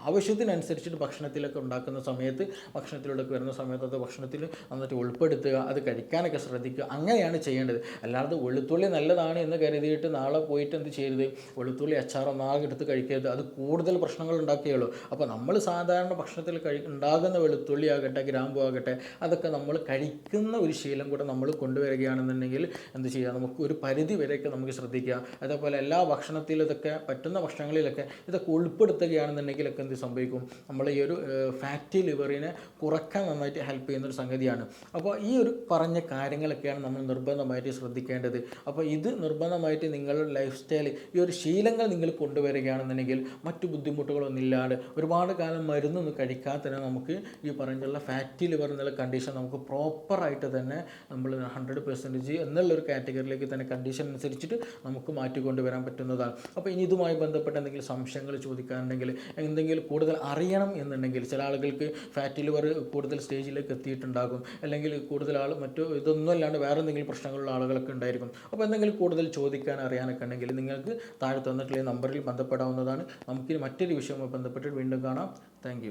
ആവശ്യത്തിനനുസരിച്ചിട്ട് ഭക്ഷണത്തിലൊക്കെ ഉണ്ടാക്കുന്ന സമയത്ത്, ഭക്ഷണത്തിലൂടെയൊക്കെ വരുന്ന സമയത്ത് അത് ഭക്ഷണത്തിൽ നന്നായിട്ട് ഉൾപ്പെടുത്തുക, അത് കഴിക്കാനൊക്കെ ശ്രദ്ധിക്കുക. അങ്ങനെയാണ് ചെയ്യേണ്ടത്. അല്ലാതെ വെളുത്തുള്ളി നല്ലതാണ് എന്ന് കരുതിയിട്ട് നാളെ പോയിട്ട് എന്ത് ചെയ്യരുത്, വെളുത്തുള്ളി അച്ചാർ ഒന്നാകെ എടുത്ത് കഴിക്കരുത്. അത് കൂടുതൽ പ്രശ്നങ്ങൾ ഉണ്ടാക്കുകയുള്ളൂ. അപ്പോൾ നമ്മൾ സാധാരണ ഭക്ഷണത്തിൽ ഉണ്ടാകുന്ന വെളുത്തുള്ളി ആകട്ടെ, ഗ്രാമ്പു ആകട്ടെ, അതൊക്കെ നമ്മൾ കഴിക്കുന്ന ഒരു ശീലം കൂടെ നമ്മൾ കൊണ്ടുവരികയാണെന്നുണ്ടെങ്കിൽ എന്ത് ചെയ്യുക, നമുക്ക് ഒരു പരിധി വരെയൊക്കെ നമുക്ക് ശ്രദ്ധിക്കുക. അതേപോലെ എല്ലാ ഭക്ഷണത്തിലും ഇതൊക്കെ പറ്റുന്ന ഭക്ഷണങ്ങളിലൊക്കെ ഇതൊക്കെ ഉൾപ്പെടുത്തുകയാണെന്നുണ്ടെങ്കിലൊക്കെ സംഭവിക്കും, നമ്മൾ ഈ ഒരു ഫാറ്റി ലിവറിനെ കുറയ്ക്കാൻ നന്നായിട്ട് ഹെൽപ്പ് ചെയ്യുന്നൊരു സംഗതിയാണ്. അപ്പോൾ ഈ ഒരു പറഞ്ഞ കാര്യങ്ങളൊക്കെയാണ് നമ്മൾ നിർബന്ധമായിട്ട് ശ്രദ്ധിക്കേണ്ടത്. അപ്പോൾ ഇത് നിർബന്ധമായിട്ട് നിങ്ങളുടെ ലൈഫ് സ്റ്റൈൽ, ഈ ഒരു ശീലങ്ങൾ നിങ്ങൾ കൊണ്ടുവരികയാണെന്നുണ്ടെങ്കിൽ മറ്റു ബുദ്ധിമുട്ടുകളൊന്നുമില്ലാതെ ഒരുപാട് കാലം മരുന്നൊന്നും കഴിക്കാതെ തന്നെ നമുക്ക് ഈ പറഞ്ഞുള്ള ഫാറ്റി ലിവർ എന്നുള്ള കണ്ടീഷൻ നമുക്ക് പ്രോപ്പറായിട്ട് തന്നെ നമ്മൾ 100% എന്നുള്ളൊരു കാറ്റഗറിയിലേക്ക് തന്നെ കണ്ടീഷൻ അനുസരിച്ചിട്ട് നമുക്ക് മാറ്റിക്കൊണ്ടുവരാൻ പറ്റുന്നതാണ്. അപ്പോൾ ഇനി ഇതുമായി ബന്ധപ്പെട്ട എന്തെങ്കിലും സംശയങ്ങൾ ചോദിക്കാനുണ്ടെങ്കിൽ, എന്തെങ്കിലും കൂടുതൽ അറിയണം എന്നുണ്ടെങ്കിൽ, ചില ആളുകൾക്ക് ഫാറ്റി ലിവർ കൂടുതൽ സ്റ്റേജിലേക്ക് എത്തിയിട്ടുണ്ടാകും, അല്ലെങ്കിൽ കൂടുതൽ മറ്റു ഇതൊന്നും അല്ലാണ്ട് വേറെ എന്തെങ്കിലും പ്രശ്നങ്ങളുള്ള ആളുകളൊക്കെ ഉണ്ടായിരിക്കും. അപ്പോൾ എന്തെങ്കിലും കൂടുതൽ ചോദിക്കാൻ അറിയാനൊക്കെ ഉണ്ടെങ്കിൽ നിങ്ങൾക്ക് താഴെ തന്നിട്ടുള്ള നമ്പറിൽ ബന്ധപ്പെടാവുന്നതാണ്. നമുക്കിനി മറ്റൊരു വിഷയവുമായി ബന്ധപ്പെട്ട് വീണ്ടും കാണാം. Thank you.